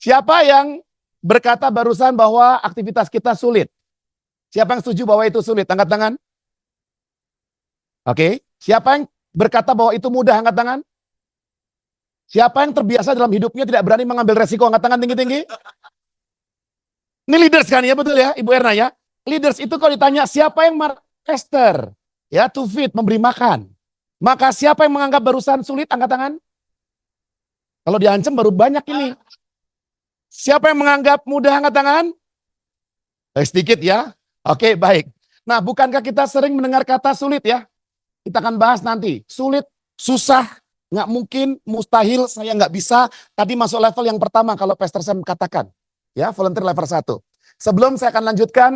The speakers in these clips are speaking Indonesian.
Siapa yang berkata barusan bahwa aktivitas kita sulit? Siapa yang setuju bahwa itu sulit? Angkat tangan. Oke. Siapa yang berkata bahwa itu mudah? Angkat tangan. Siapa yang terbiasa dalam hidupnya tidak berani mengambil resiko? Angkat tangan tinggi-tinggi. Ini leaders kan ya, betul ya Ibu Erna ya? Leaders itu kalau ditanya siapa yang master, ya to feed, memberi makan. Maka siapa yang menganggap barusan sulit? Angkat tangan. Kalau diancam baru banyak ini. Siapa yang menganggap mudah? Angkat tangan. Sedikit ya. Oke, baik. Nah, bukankah kita sering mendengar kata sulit ya? Kita akan bahas nanti. Sulit, susah, nggak mungkin, mustahil, saya nggak bisa. Tadi masuk level yang pertama kalau Pastor Sam katakan. Ya, volunteer level 1. Sebelum saya akan lanjutkan,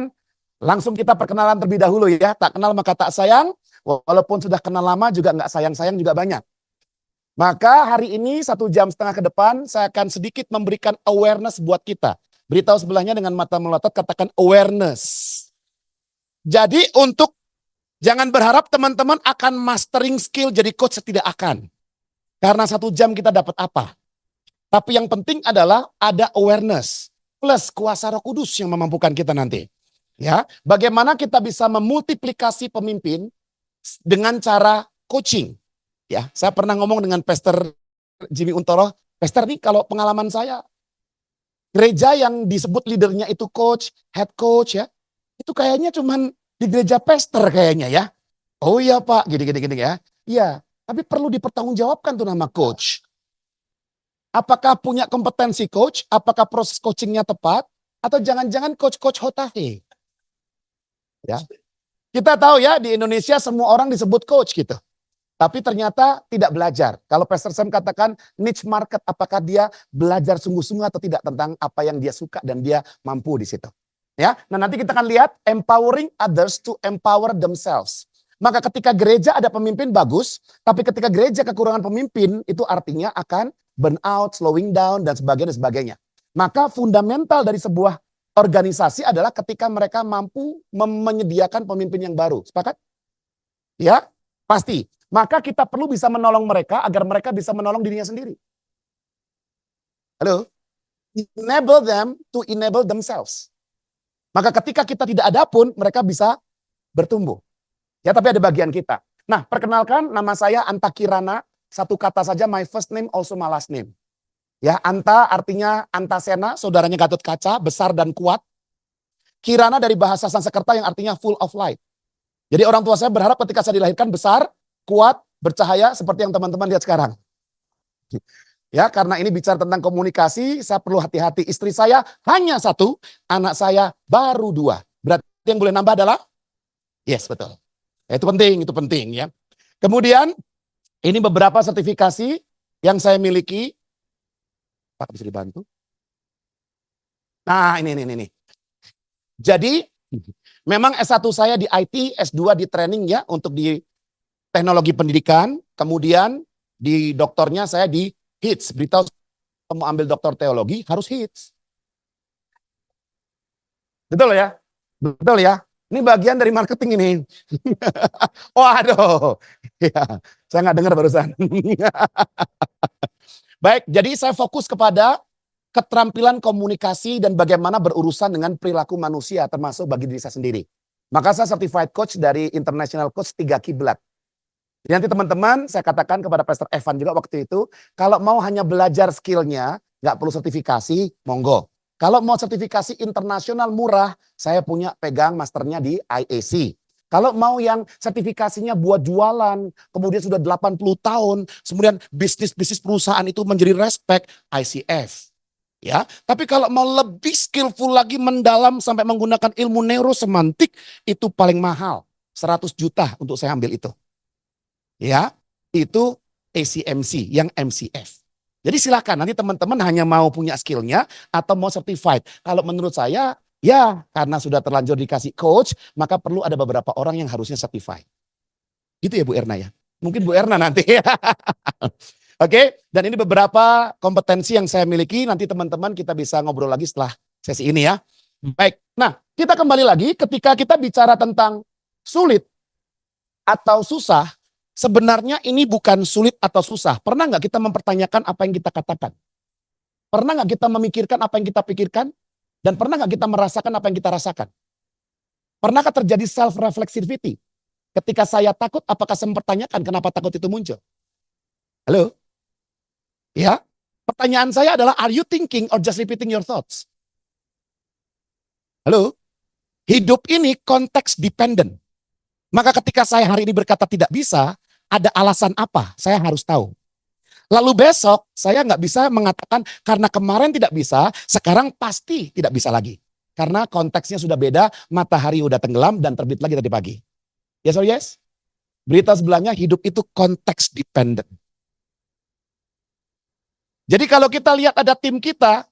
langsung kita perkenalan terlebih dahulu ya. Tak kenal maka tak sayang. Walaupun sudah kenal lama juga nggak sayang-sayang juga banyak. Maka hari ini 1,5 jam ke depan saya akan sedikit memberikan awareness buat kita. Beritahu sebelahnya dengan mata melotot katakan awareness. Jadi untuk jangan berharap teman-teman akan mastering skill jadi coach, tidak akan. Karena 1 jam kita dapat apa. Tapi yang penting adalah ada awareness. Plus kuasa Roh Kudus yang memampukan kita nanti. Ya, bagaimana kita bisa memultiplikasi pemimpin dengan cara coaching. Ya, saya pernah ngomong dengan Pastor Jimmy Untoro, Pastor nih kalau pengalaman saya, gereja yang disebut leadernya itu coach, head coach ya, itu kayaknya cuman di gereja pastor kayaknya ya. Oh iya Pak, gini ya. Iya, tapi perlu dipertanggungjawabkan tuh nama coach. Apakah punya kompetensi coach? Apakah proses coachingnya tepat? Atau jangan-jangan coach-coach hotahe? Ya. Kita tahu ya di Indonesia semua orang disebut coach gitu. Tapi ternyata tidak belajar. Kalau Pastor Sam katakan niche market, apakah dia belajar sungguh-sungguh atau tidak tentang apa yang dia suka dan dia mampu di situ. Ya, nah nanti kita akan lihat empowering others to empower themselves. Maka ketika gereja ada pemimpin bagus, tapi ketika gereja kekurangan pemimpin itu artinya akan burn out, slowing down dan sebagainya. Maka fundamental dari sebuah organisasi adalah ketika mereka mampu menyediakan pemimpin yang baru. Sepakat? Ya, pasti. Maka kita perlu bisa menolong mereka agar mereka bisa menolong dirinya sendiri. Halo? Enable them to enable themselves. Maka ketika kita tidak ada pun mereka bisa bertumbuh. Ya, tapi ada bagian kita. Nah, perkenalkan nama saya Anta Kirana. Satu kata saja, my first name also my last name. Ya, Anta artinya Antasena, saudaranya Gatot Kaca, besar dan kuat. Kirana dari bahasa Sanskerta yang artinya full of light. Jadi orang tua saya berharap ketika saya dilahirkan besar, kuat, bercahaya seperti yang teman-teman lihat sekarang. Ya, karena ini bicara tentang komunikasi, saya perlu hati-hati. Istri saya hanya 1, anak saya baru 2. Berarti yang boleh nambah adalah? Yes, betul. Itu penting ya. Kemudian, ini beberapa sertifikasi yang saya miliki. Pak, bisa dibantu? Nah, ini. Jadi, memang S1 saya di IT, S2 di training ya, untuk di teknologi pendidikan, kemudian di doktornya saya di HITS. Beritahu mau ambil doktor teologi harus HITS. Betul ya? Betul ya? Ini bagian dari marketing ini. Oh aduh, ya, saya nggak dengar barusan. Baik, jadi saya fokus kepada keterampilan komunikasi dan bagaimana berurusan dengan perilaku manusia termasuk bagi diri saya sendiri. Maka saya certified coach dari International Coach 3 Kiblat. Jadi nanti teman-teman saya katakan kepada Pastor Evan juga waktu itu, kalau mau hanya belajar skillnya, nggak perlu sertifikasi, monggo. Kalau mau sertifikasi internasional murah, saya punya pegang masternya di IAC. Kalau mau yang sertifikasinya buat jualan, kemudian sudah 80 tahun, kemudian bisnis perusahaan itu menjadi respect, ICF. Ya, tapi kalau mau lebih skillful lagi mendalam sampai menggunakan ilmu neurosemantik, itu paling mahal, 100 juta untuk saya ambil itu. Ya, itu ACMC yang MCF. Jadi silakan nanti teman-teman hanya mau punya skillnya atau mau certified. Kalau menurut saya ya karena sudah terlanjur dikasih coach maka perlu ada beberapa orang yang harusnya certified. Gitu ya Bu Erna ya. Mungkin Bu Erna nanti. Oke, dan ini beberapa kompetensi yang saya miliki. Nanti teman-teman kita bisa ngobrol lagi setelah sesi ini ya. Baik, nah kita kembali lagi ketika kita bicara tentang sulit atau susah. Sebenarnya ini bukan sulit atau susah. Pernah nggak kita mempertanyakan apa yang kita katakan? Pernah nggak kita memikirkan apa yang kita pikirkan? Dan pernah nggak kita merasakan apa yang kita rasakan? Pernahkah terjadi self-reflexivity? Ketika saya takut, apakah saya mempertanyakan kenapa takut itu muncul? Halo? Ya? Pertanyaan saya adalah, are you thinking or just repeating your thoughts? Halo? Hidup ini konteks dependent. Maka ketika saya hari ini berkata tidak bisa, ada alasan apa? Saya harus tahu. Lalu besok saya nggak bisa mengatakan karena kemarin tidak bisa, sekarang pasti tidak bisa lagi. Karena konteksnya sudah beda, matahari udah tenggelam dan terbit lagi tadi pagi. Yes or yes? Berita sebelahnya, hidup itu konteks dependent. Jadi kalau kita lihat ada tim kita,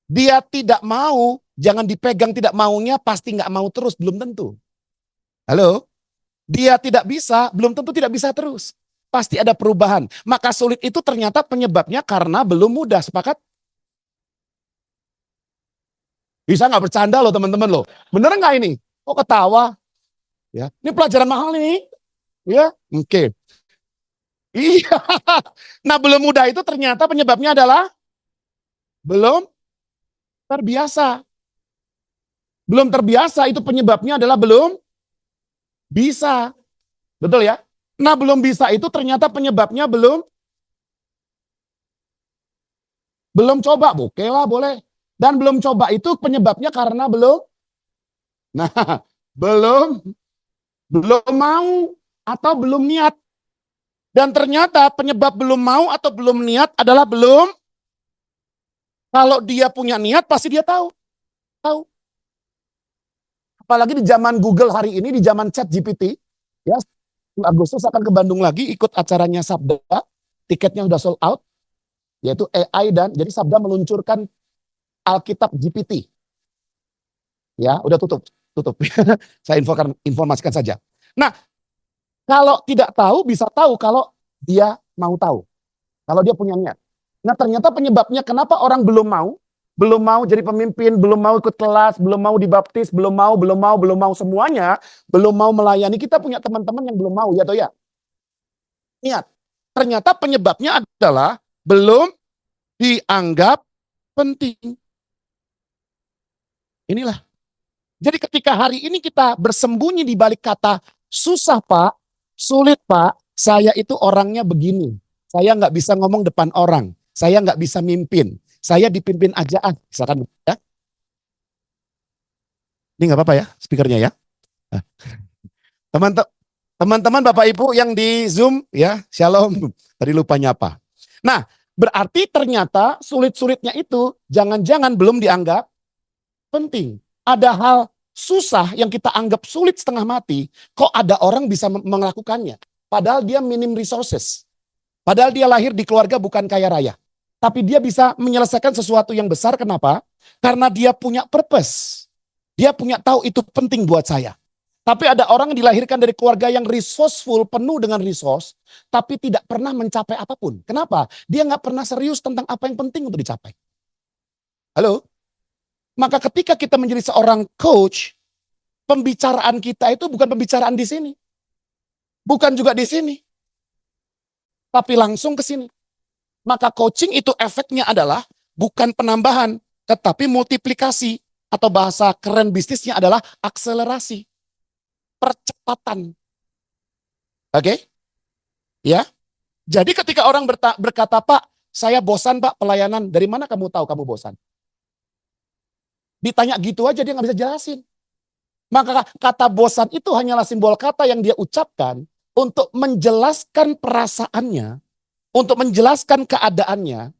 dia tidak mau, jangan dipegang tidak maunya, pasti nggak mau terus, belum tentu. Halo? Dia tidak bisa, belum tentu tidak bisa terus. Pasti ada perubahan. Maka sulit itu ternyata penyebabnya karena belum mudah, sepakat? Bisa nggak bercanda loh teman-teman loh. Bener nggak ini? Kok ketawa? Ya, ini pelajaran mahal nih. Ya, oke. Iya. Nah, belum mudah itu ternyata penyebabnya adalah belum terbiasa. Belum terbiasa itu penyebabnya adalah belum bisa. Betul ya? Nah, belum bisa itu ternyata penyebabnya belum coba. Oke lah, boleh. Dan belum coba itu penyebabnya karena belum. Nah, belum belum mau atau belum niat. Dan ternyata penyebab belum mau atau belum niat adalah belum. Kalau dia punya niat pasti dia tahu. Tahu. Apalagi di zaman Google hari ini, di zaman Chat GPT, ya, Agustus akan ke Bandung lagi ikut acaranya Sabda, tiketnya sudah sold out, yaitu AI dan jadi Sabda meluncurkan Alkitab GPT. Ya, udah tutup. Saya informasikan saja. Nah, kalau tidak tahu bisa tahu kalau dia mau tahu, kalau dia punya niat. Nah, ternyata penyebabnya kenapa orang belum mau jadi pemimpin, belum mau ikut kelas, belum mau dibaptis, belum mau semuanya, belum mau melayani. Kita punya teman-teman yang belum mau, ya toh ya. Niat. Ternyata penyebabnya adalah belum dianggap penting. Inilah. Jadi ketika hari ini kita bersembunyi di balik kata susah Pak, sulit Pak, saya itu orangnya begini. Saya nggak bisa ngomong depan orang. Saya nggak bisa mimpin. Saya dipimpin aja misalkan ya. Ini nggak apa-apa ya, speakernya ya. Nah, teman-teman Bapak Ibu yang di Zoom ya, Shalom. Tadi lupa nyapa. Nah, berarti ternyata sulit-sulitnya itu jangan-jangan belum dianggap penting. Ada hal susah yang kita anggap sulit setengah mati, kok ada orang bisa melakukannya. Padahal dia minim resources. Padahal dia lahir di keluarga bukan kaya raya. Tapi dia bisa menyelesaikan sesuatu yang besar, kenapa? Karena dia punya purpose. Dia punya tahu itu penting buat saya. Tapi ada orang yang dilahirkan dari keluarga yang resourceful, penuh dengan resource, tapi tidak pernah mencapai apapun. Kenapa? Dia nggak pernah serius tentang apa yang penting untuk dicapai. Halo? Maka ketika kita menjadi seorang coach, pembicaraan kita itu bukan pembicaraan di sini. Bukan juga di sini. Tapi langsung ke sini. Maka coaching itu efeknya adalah bukan penambahan, tetapi multiplikasi. Atau bahasa keren bisnisnya adalah akselerasi. Percepatan. Oke? Ya. Jadi ketika orang berkata, Pak, saya bosan Pak pelayanan. Dari mana kamu tahu kamu bosan? Ditanya gitu aja dia nggak bisa jelasin. Maka kata bosan itu hanyalah simbol kata yang dia ucapkan untuk menjelaskan perasaannya, untuk menjelaskan keadaannya.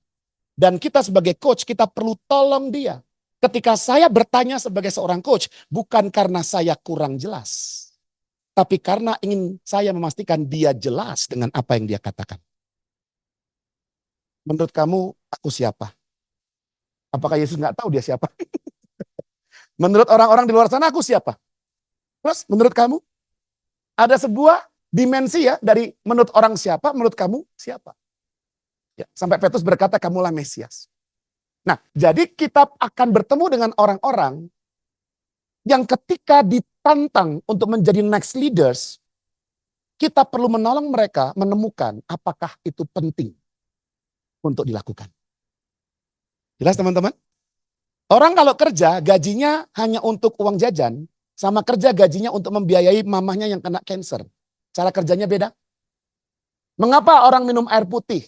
Dan kita sebagai coach, kita perlu tolong dia. Ketika saya bertanya sebagai seorang coach, bukan karena saya kurang jelas. Tapi karena ingin saya memastikan dia jelas dengan apa yang dia katakan. Menurut kamu, aku siapa? Apakah Yesus nggak tahu dia siapa? Menurut orang-orang di luar sana, aku siapa? Terus menurut kamu? Ada sebuah dimensi ya dari menurut orang siapa, menurut kamu siapa? Ya, sampai Petrus berkata, kamulah Mesias. Nah, jadi kita akan bertemu dengan orang-orang yang ketika ditantang untuk menjadi next leaders, kita perlu menolong mereka menemukan apakah itu penting untuk dilakukan. Jelas teman-teman? Orang kalau kerja gajinya hanya untuk uang jajan, sama kerja gajinya untuk membiayai mamahnya yang kena cancer. Cara kerjanya beda. Mengapa orang minum air putih?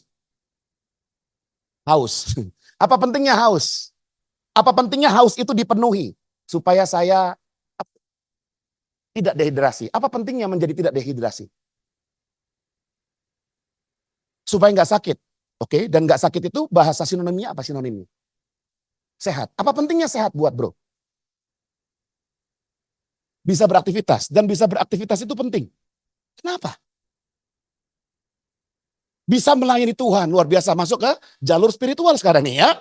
Haus. Apa pentingnya haus? Apa pentingnya haus itu dipenuhi supaya saya tidak dehidrasi? Apa pentingnya menjadi tidak dehidrasi? Supaya nggak sakit. Oke, dan nggak sakit itu bahasa sinonimnya apa sinonimnya? Sehat. Apa pentingnya sehat buat bro? Bisa beraktivitas. Dan bisa beraktivitas itu penting. Kenapa? Bisa melayani Tuhan. Luar biasa. Masuk ke jalur spiritual sekarang nih ya.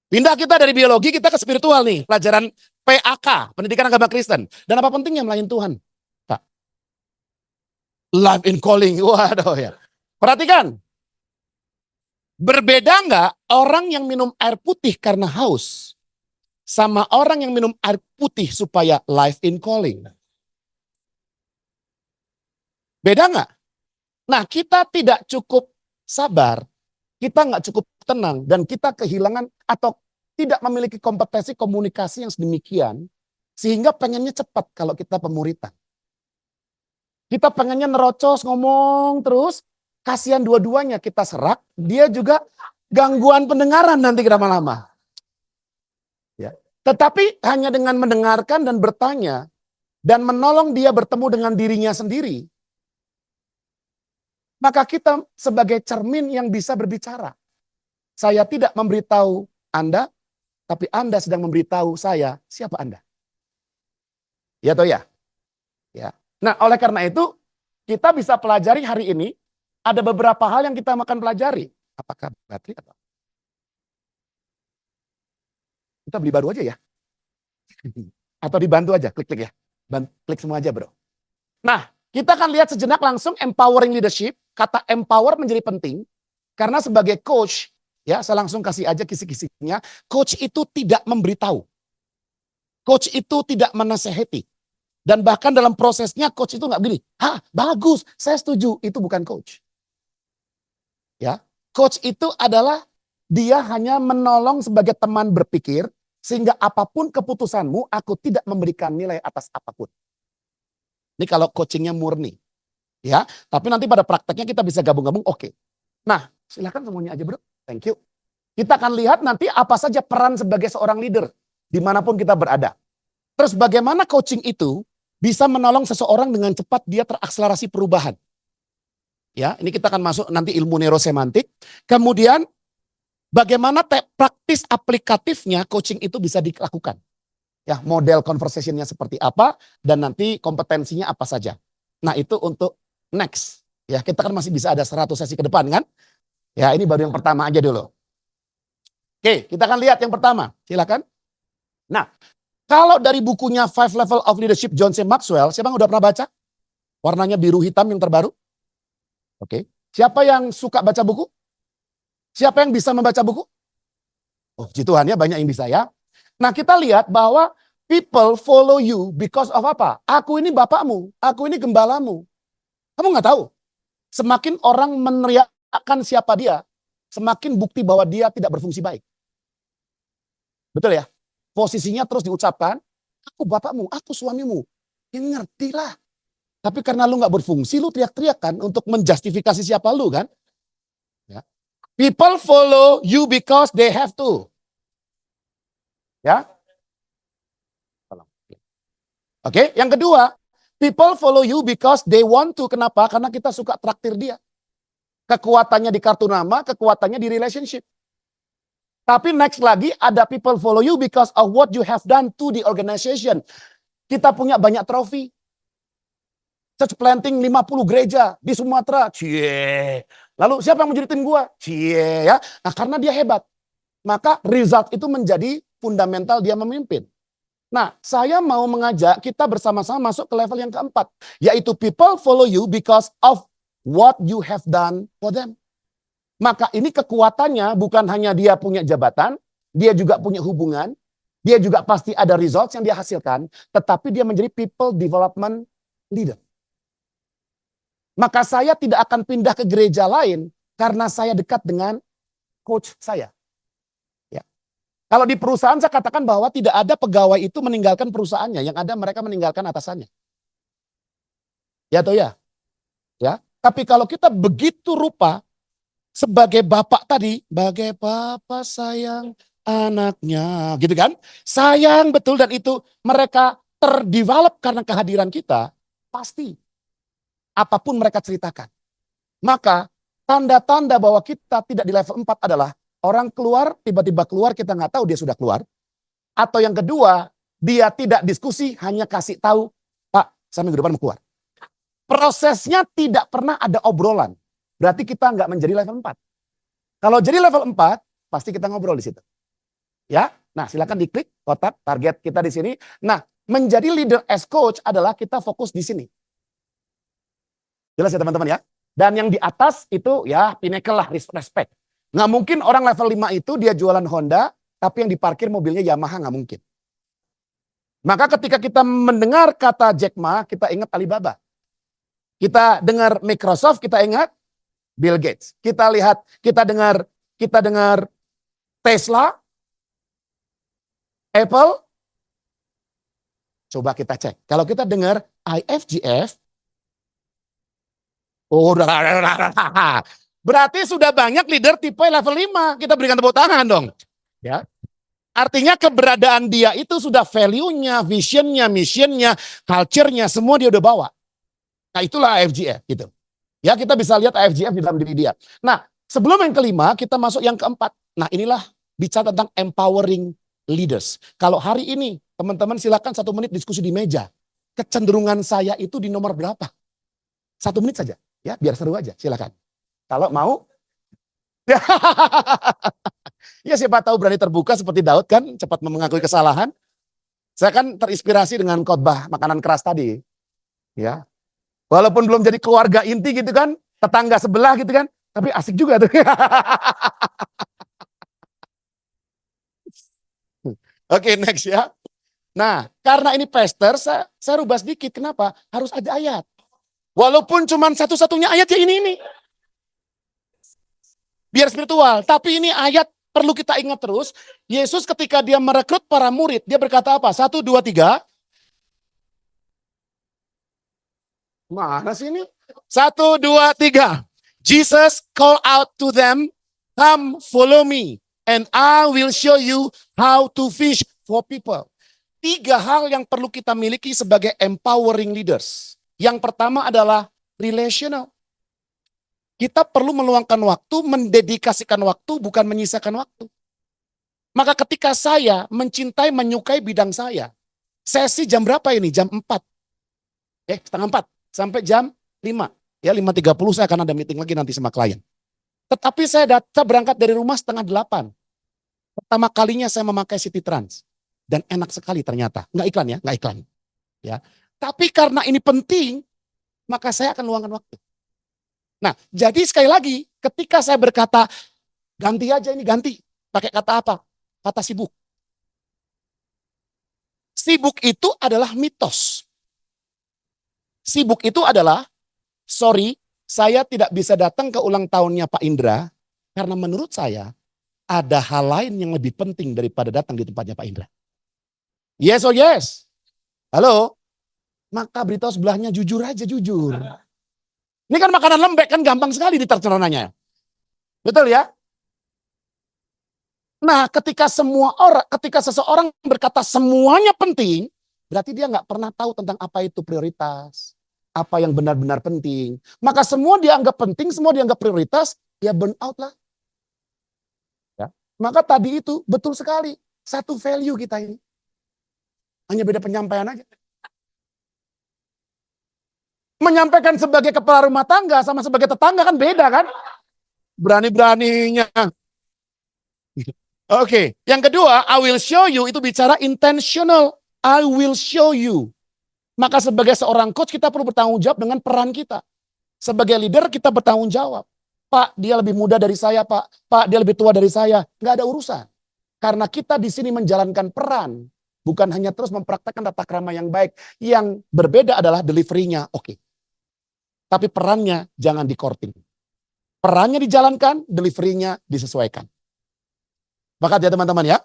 Pindah kita dari biologi, kita ke spiritual nih. Pelajaran PAK, Pendidikan Agama Kristen. Dan apa pentingnya melayani Tuhan? Pak. Life in calling. Waduh ya. Perhatikan. Berbeda nggak orang yang minum air putih karena haus sama orang yang minum air putih supaya life in calling? Beda nggak? Nah, kita tidak cukup sabar, kita nggak cukup tenang, dan kita kehilangan atau tidak memiliki kompetensi komunikasi yang sedemikian, sehingga pengennya cepat kalau kita pemuritan. Kita pengennya nerocos, ngomong terus, kasihan dua-duanya, kita serak, dia juga gangguan pendengaran nanti lama-lama. Ya. Tetapi hanya dengan mendengarkan dan bertanya, dan menolong dia bertemu dengan dirinya sendiri, maka kita sebagai cermin yang bisa berbicara. Saya tidak memberitahu Anda, tapi Anda sedang memberitahu saya siapa Anda. Ya atau ya? Ya. Nah, oleh karena itu, kita bisa pelajari hari ini, ada beberapa hal yang kita akan pelajari. Apakah baterai atau? Kita beli baru aja ya. Atau dibantu aja, klik-klik ya. Klik semua aja bro. Nah, kita akan lihat sejenak langsung empowering leadership. Kata empower menjadi penting. Karena sebagai coach, ya saya langsung kasih aja kisi-kisinya. Coach itu tidak memberitahu. Coach itu tidak menasehati. Dan bahkan dalam prosesnya coach itu nggak begini. Bagus, saya setuju. Itu bukan coach. Ya, coach itu adalah dia hanya menolong sebagai teman berpikir. Sehingga apapun keputusanmu, aku tidak memberikan nilai atas apapun. Ini kalau coachingnya murni. Ya, tapi nanti pada prakteknya kita bisa gabung-gabung, oke. Nah, silakan semuanya aja bro. Thank you. Kita akan lihat nanti apa saja peran sebagai seorang leader dimanapun kita berada. Terus bagaimana coaching itu bisa menolong seseorang dengan cepat dia terakselerasi perubahan. Ya, ini kita akan masuk nanti ilmu neurosemantik. Kemudian bagaimana praktis aplikatifnya coaching itu bisa dilakukan. Ya, model conversationnya seperti apa dan nanti kompetensinya apa saja. Nah, itu untuk next. Ya, kita kan masih bisa ada 100 sesi ke depan kan? Ya, ini baru yang pertama aja dulu. Oke, kita akan lihat yang pertama. Silakan. Nah, kalau dari bukunya Five Level of Leadership John C. Maxwell, siapa yang udah pernah baca? Warnanya biru hitam yang terbaru. Oke. Siapa yang suka baca buku? Siapa yang bisa membaca buku? Oh, puji Tuhan ya, banyak yang bisa ya. Nah, kita lihat bahwa people follow you because of apa? Aku ini bapakmu, aku ini gembalamu. Kamu nggak tahu? Semakin orang meneriakkan siapa dia, semakin bukti bahwa dia tidak berfungsi baik. Betul ya? Posisinya terus diucapkan, aku bapakmu, aku suamimu. Ya ngertilah. Tapi karena lu nggak berfungsi, lu teriak-teriak kan untuk menjustifikasi siapa lu kan? Ya. People follow you because they have to. Ya. Oke, yang kedua, people follow you because they want to. Kenapa? Karena kita suka traktir dia. Kekuatannya di kartu nama, kekuatannya di relationship. Tapi next lagi ada people follow you because of what you have done to the organization. Kita punya banyak trofi. Church planting 50 gereja di Sumatera. Cie. Lalu siapa yang menjadi tim gua? Cie ya. Nah, karena dia hebat. Maka result itu menjadi fundamental dia memimpin. Nah, saya mau mengajak kita bersama-sama masuk ke level yang keempat. Yaitu people follow you because of what you have done for them. Maka ini kekuatannya bukan hanya dia punya jabatan, dia juga punya hubungan, dia juga pasti ada results yang dia hasilkan, tetapi dia menjadi people development leader. Maka saya tidak akan pindah ke gereja lain karena saya dekat dengan coach saya. Kalau di perusahaan saya katakan bahwa tidak ada pegawai itu meninggalkan perusahaannya, yang ada mereka meninggalkan atasannya. Ya atau ya? Ya. Tapi kalau kita begitu rupa sebagai bapak tadi, bagai bapak sayang anaknya, gitu kan? Sayang betul, dan itu mereka terdevelop karena kehadiran kita, pasti apapun mereka ceritakan. Maka tanda-tanda bahwa kita tidak di level 4 adalah orang keluar, tiba-tiba keluar, kita nggak tahu dia sudah keluar. Atau yang kedua, dia tidak diskusi, hanya kasih tahu, Pak, saya minggu depan mau keluar. Prosesnya tidak pernah ada obrolan. Berarti kita nggak menjadi level 4. Kalau jadi level 4, pasti kita ngobrol di situ. Ya, nah silakan diklik kotak target kita di sini. Nah, menjadi leader as coach adalah kita fokus di sini. Jelas ya teman-teman ya? Dan yang di atas itu ya pinnacle lah, respect. Nggak mungkin orang level 5 itu dia jualan Honda, tapi yang diparkir mobilnya Yamaha, nggak mungkin. Maka ketika kita mendengar kata Jack Ma, kita ingat Alibaba. Kita dengar Microsoft, kita ingat Bill Gates. Kita dengar Tesla, Apple. Coba kita cek. Kalau kita dengar IFGF, berarti sudah banyak leader tipe level 5. Kita berikan tepuk tangan dong. Ya. Artinya keberadaan dia itu sudah value-nya, vision-nya, mission-nya, culture-nya, semua dia udah bawa. Nah itulah AFGF gitu. Ya kita bisa lihat AFGF di dalam diri dia. Nah sebelum yang kelima kita masuk yang keempat. Nah inilah bicara tentang empowering leaders. Kalau hari ini teman-teman silakan 1 menit diskusi di meja. Kecenderungan saya itu di nomor berapa? 1 menit saja ya biar seru aja silakan. Kalau mau. Ya siapa tahu berani terbuka seperti Daud kan cepat mengakui kesalahan. Saya kan terinspirasi dengan khotbah makanan keras tadi. Ya. Walaupun belum jadi keluarga inti gitu kan, tetangga sebelah gitu kan, tapi asik juga tuh. Oke, next ya. Nah, karena ini pastor, saya rubah sedikit. Kenapa? Harus ada ayat. Walaupun cuma satu-satunya ayat ya ini. Biar spiritual, tapi ini ayat perlu kita ingat terus. Yesus ketika dia merekrut para murid, dia berkata apa? 1, 2, 3. Mana sih ini? 1, 2, 3. Jesus call out to them, come follow me, and I will show you how to fish for people. 3 hal yang perlu kita miliki sebagai empowering leaders. Yang pertama adalah relational. Kita perlu meluangkan waktu, mendedikasikan waktu, bukan menyisakan waktu. Maka ketika saya mencintai, menyukai bidang saya, sesi jam berapa ini? Jam 4. Setengah 4. Sampai jam 5. Ya 5.30 saya akan ada meeting lagi nanti sama klien. Tetapi saya berangkat dari rumah setengah 8. Pertama kalinya saya memakai City Trans. Dan enak sekali ternyata. Nggak iklan ya, nggak iklan. Ya. Tapi karena ini penting, maka saya akan luangkan waktu. Nah, jadi sekali lagi, ketika saya berkata, ganti aja ini, ganti. Pakai kata apa? Kata sibuk. Sibuk itu adalah mitos. Sibuk itu adalah, sorry, saya tidak bisa datang ke ulang tahunnya Pak Indra, karena menurut saya, ada hal lain yang lebih penting daripada datang di tempatnya Pak Indra. Yes or yes? Halo? Maka beritahu sebelahnya jujur aja, jujur. Ini kan makanan lembek, kan gampang sekali ditercernanya. Betul ya? Nah, ketika seseorang berkata semuanya penting, berarti dia nggak pernah tahu tentang apa itu prioritas, apa yang benar-benar penting. Maka semua dianggap penting, semua dianggap prioritas, ya burn out lah. Ya. Maka tadi itu betul sekali, satu value kita ini. Hanya beda penyampaian aja. Menyampaikan sebagai kepala rumah tangga sama sebagai tetangga kan beda kan? Berani-beraninya. Oke, yang kedua, I will show you itu bicara intentional. I will show you. Maka sebagai seorang coach kita perlu bertanggung jawab dengan peran kita. Sebagai leader kita bertanggung jawab. Pak, dia lebih muda dari saya, Pak. Pak, dia lebih tua dari saya. Nggak ada urusan. Karena kita di sini menjalankan peran. Bukan hanya terus mempraktekkan tata krama yang baik. Yang berbeda adalah delivery-nya. Oke. Tapi perannya jangan di-courting. Perannya dijalankan, delivery-nya disesuaikan. Maka ya teman-teman ya.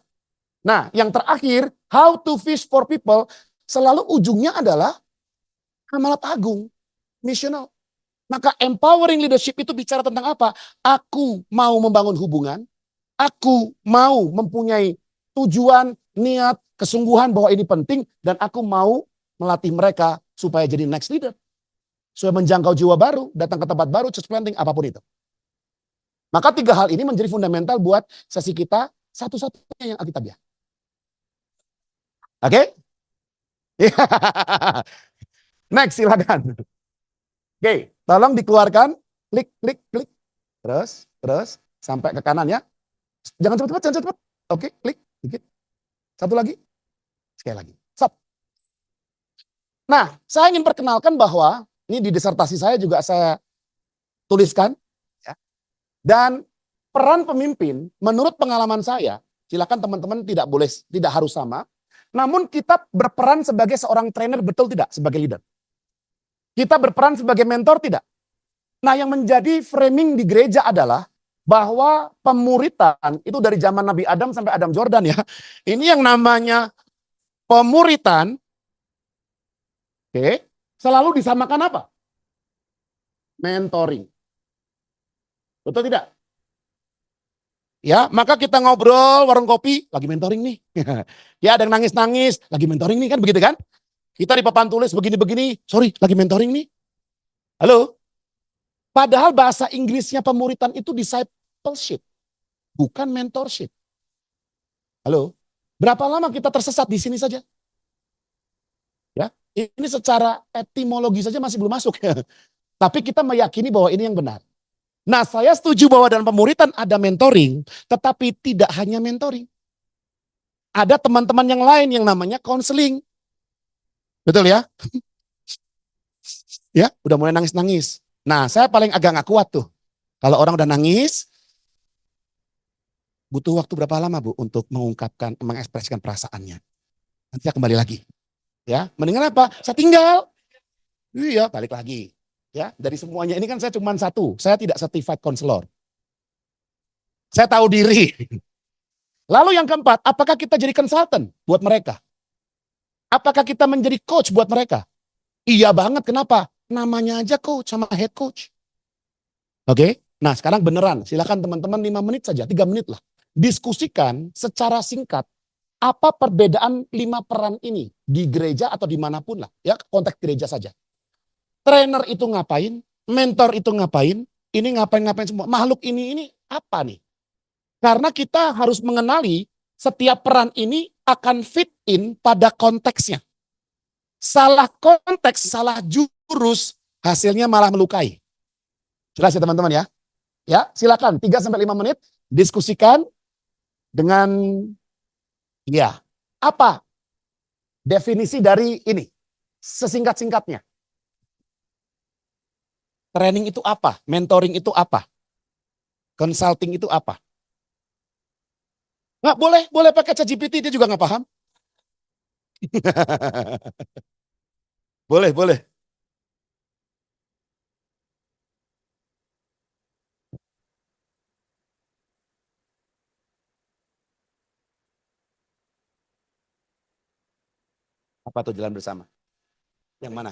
Nah, yang terakhir, how to fish for people, selalu ujungnya adalah amanat agung, missional. Maka empowering leadership itu bicara tentang apa? Aku mau membangun hubungan, aku mau mempunyai tujuan, niat, kesungguhan bahwa ini penting, dan aku mau melatih mereka supaya jadi next leader. Supaya menjangkau jiwa baru, datang ke tempat baru, church planting, apapun itu. Maka tiga hal ini menjadi fundamental buat sesi kita, satu-satunya yang Alkitabiah. Oke? Next, silakan. Oke, tolong dikeluarkan, klik, klik, klik. Terus, sampai ke kanan ya. Jangan cepat-cepat, jangan cepat. Oke, klik, dikit. Satu lagi, sekali lagi. Stop. Nah, saya ingin perkenalkan bahwa, ini di disertasi saya juga saya tuliskan, ya. Dan peran pemimpin, menurut pengalaman saya, silakan teman-teman tidak harus sama, namun kita berperan sebagai seorang trainer, betul tidak? Sebagai leader. Kita berperan sebagai mentor, tidak? Nah, yang menjadi framing di gereja adalah bahwa pemuritan itu dari zaman Nabi Adam sampai Adam Jordan ya. Ini yang namanya pemuritan, oke, selalu disamakan apa? Mentoring. Betul tidak? Ya, maka kita ngobrol warung kopi, lagi mentoring nih. Ya, ada yang nangis-nangis, lagi mentoring nih kan, begitu kan? Kita di papan tulis begini-begini, sorry, lagi mentoring nih. Halo? Padahal bahasa Inggrisnya pemuritan itu discipleship, bukan mentorship. Halo? Berapa lama kita tersesat di sini saja? Ya, ini secara etimologi saja masih belum masuk. Tapi kita meyakini bahwa ini yang benar. Nah, saya setuju bahwa dalam pemuritan ada mentoring, tetapi tidak hanya mentoring. Ada teman-teman yang lain yang namanya counseling. Betul ya? Ya, udah mulai nangis-nangis. Nah, saya paling agak nggak kuat tuh. Kalau orang udah nangis, butuh waktu berapa lama Bu untuk mengungkapkan, mengekspresikan perasaannya. Nanti saya kembali lagi. Ya, mendingan apa? Saya tinggal. Iya, balik lagi. Ya, dari semuanya ini kan saya cuma satu. Saya tidak certified counselor. Saya tahu diri. Lalu yang keempat, apakah kita jadi konsultan buat mereka? Apakah kita menjadi coach buat mereka? Iya banget, kenapa? Namanya aja coach sama head coach. Oke? Nah, sekarang beneran. Silakan teman-teman 5 menit saja, 3 menit lah. Diskusikan secara singkat apa perbedaan 5 peran ini di gereja atau dimanapun lah. Ya, konteks gereja saja. Trainer itu ngapain? Mentor itu ngapain? Ini ngapain-ngapain semua. Makhluk ini apa nih? Karena kita harus mengenali setiap peran ini akan fit in pada konteksnya. Salah konteks, salah jurus, hasilnya malah melukai. Jelas ya teman-teman ya? Ya, silakan 3 sampai 5 menit diskusikan dengan ya. Apa definisi dari ini? Sesingkat-singkatnya. Training itu apa? Mentoring itu apa? Consulting itu apa? Nggak boleh pakai ChatGPT, dia juga nggak paham. Boleh. Apa tuh jalan bersama? Yang mana?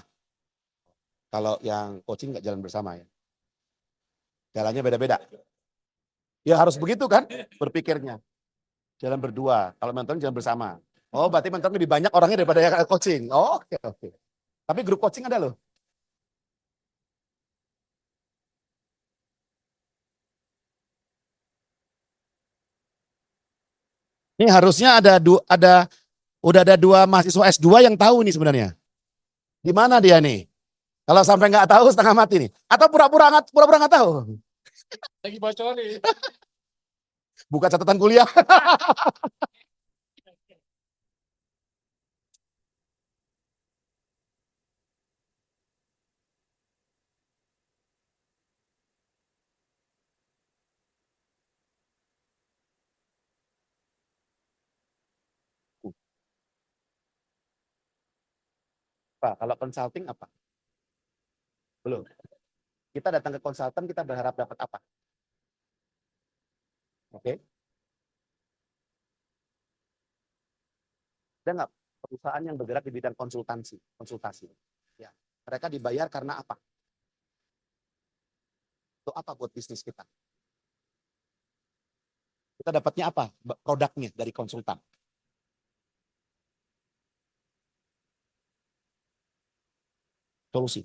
Kalau yang coaching nggak jalan bersama ya. Jalannya beda-beda. Ya harus begitu kan berpikirnya. Jalan berdua. Kalau mentoring jalan bersama. Oh, berarti mentoring lebih banyak orangnya daripada yang coaching. Oh, oke. Tapi grup coaching ada loh. Ini harusnya udah ada 2 mahasiswa S2 yang tahu nih sebenarnya. Di mana dia nih? Kalau sampai nggak tahu setengah mati nih. Atau pura-pura nggak tahu. Lagi bocorin. Buka catatan kuliah. Pak, kalau consulting apa? Belum. Kita datang ke konsultan, kita berharap dapat apa? Oke. Ada nggak perusahaan yang bergerak di bidang konsultasi? Ya, mereka dibayar karena apa? Itu apa buat bisnis kita? Kita dapatnya apa? Produknya dari konsultan. Solusi.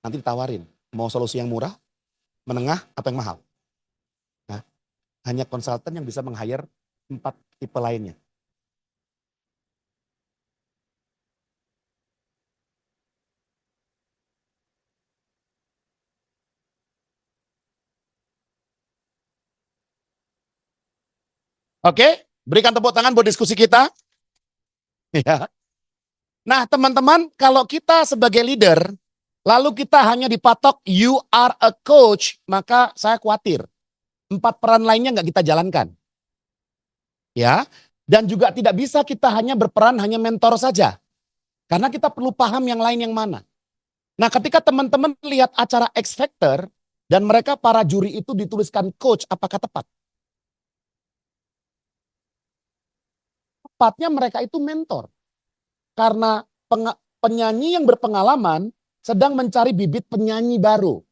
Nanti ditawarin, mau solusi yang murah, menengah, apa yang mahal. Nah, hanya konsultan yang bisa meng-hire 4 tipe lainnya. Oke, berikan tepuk tangan buat diskusi kita. Ya. Nah, teman-teman, kalau kita sebagai leader, lalu kita hanya dipatok you are a coach, maka saya khawatir 4 peran lainnya nggak kita jalankan. Ya, dan juga tidak bisa kita hanya berperan hanya mentor saja. Karena kita perlu paham yang lain yang mana. Nah, ketika teman-teman lihat acara X Factor dan mereka para juri itu dituliskan coach, apakah tepat? Tepatnya mereka itu mentor. Karena penyanyi yang berpengalaman sedang mencari bibit penyanyi baru.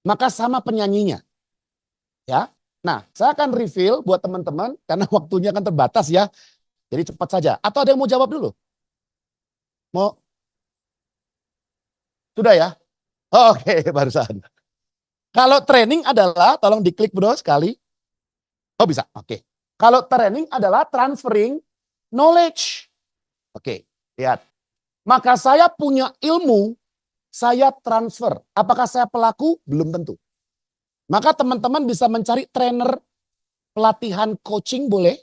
Maka sama penyanyinya. Ya. Nah, saya akan reveal buat teman-teman karena waktunya kan terbatas ya. Jadi cepat saja. Atau ada yang mau jawab dulu? Mau? Sudah ya? Oh, oke, barusan. Kalau training adalah, tolong diklik bro sekali. Oh bisa, oke. Kalau training adalah transferring knowledge. Oke, lihat. Maka saya punya ilmu, saya transfer. Apakah saya pelaku? Belum tentu. Maka teman-teman bisa mencari trainer pelatihan coaching boleh.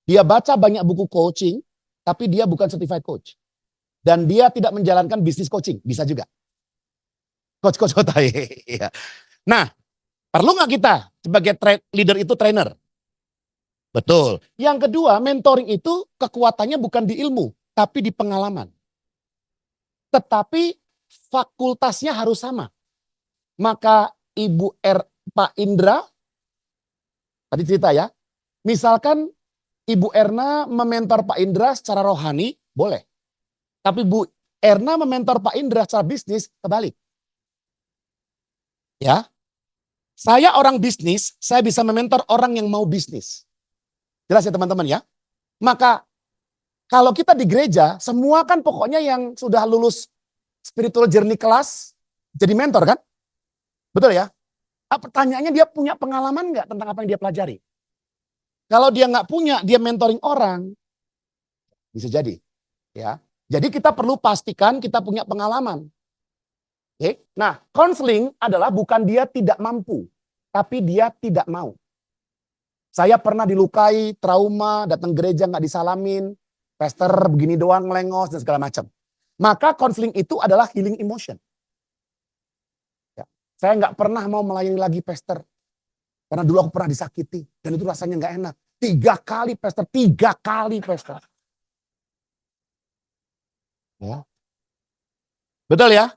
Dia baca banyak buku coaching, tapi dia bukan certified coach. Dan dia tidak menjalankan bisnis coaching, bisa juga. Coach-coach kota. Ya. Nah, perlu nggak kita sebagai leader itu trainer? Betul. Yang kedua, mentoring itu kekuatannya bukan di ilmu, tapi di pengalaman. Tetapi fakultasnya harus sama. Maka Pak Indra, tadi cerita ya, misalkan Ibu Erna mementor Pak Indra secara rohani, boleh. Tapi Bu Erna mementor Pak Indra secara bisnis, kebalik. Ya, saya orang bisnis, saya bisa mementor orang yang mau bisnis. Jelas ya teman-teman ya. Maka kalau kita di gereja, semua kan pokoknya yang sudah lulus spiritual journey kelas, jadi mentor kan? Betul ya? Pertanyaannya dia punya pengalaman nggak tentang apa yang dia pelajari? Kalau dia nggak punya, dia mentoring orang, bisa jadi. Ya, jadi kita perlu pastikan kita punya pengalaman. Oke? Nah, konseling adalah bukan dia tidak mampu, tapi dia tidak mau. Saya pernah dilukai, trauma, datang gereja nggak disalamin, pastor begini doang ngelengos dan segala macam. Maka konseling itu adalah healing emotion. Ya. Saya nggak pernah mau melayani lagi pastor. Karena dulu aku pernah disakiti. Dan itu rasanya nggak enak. 3 kali pastor, 3 kali pastor. Ya. Betul ya?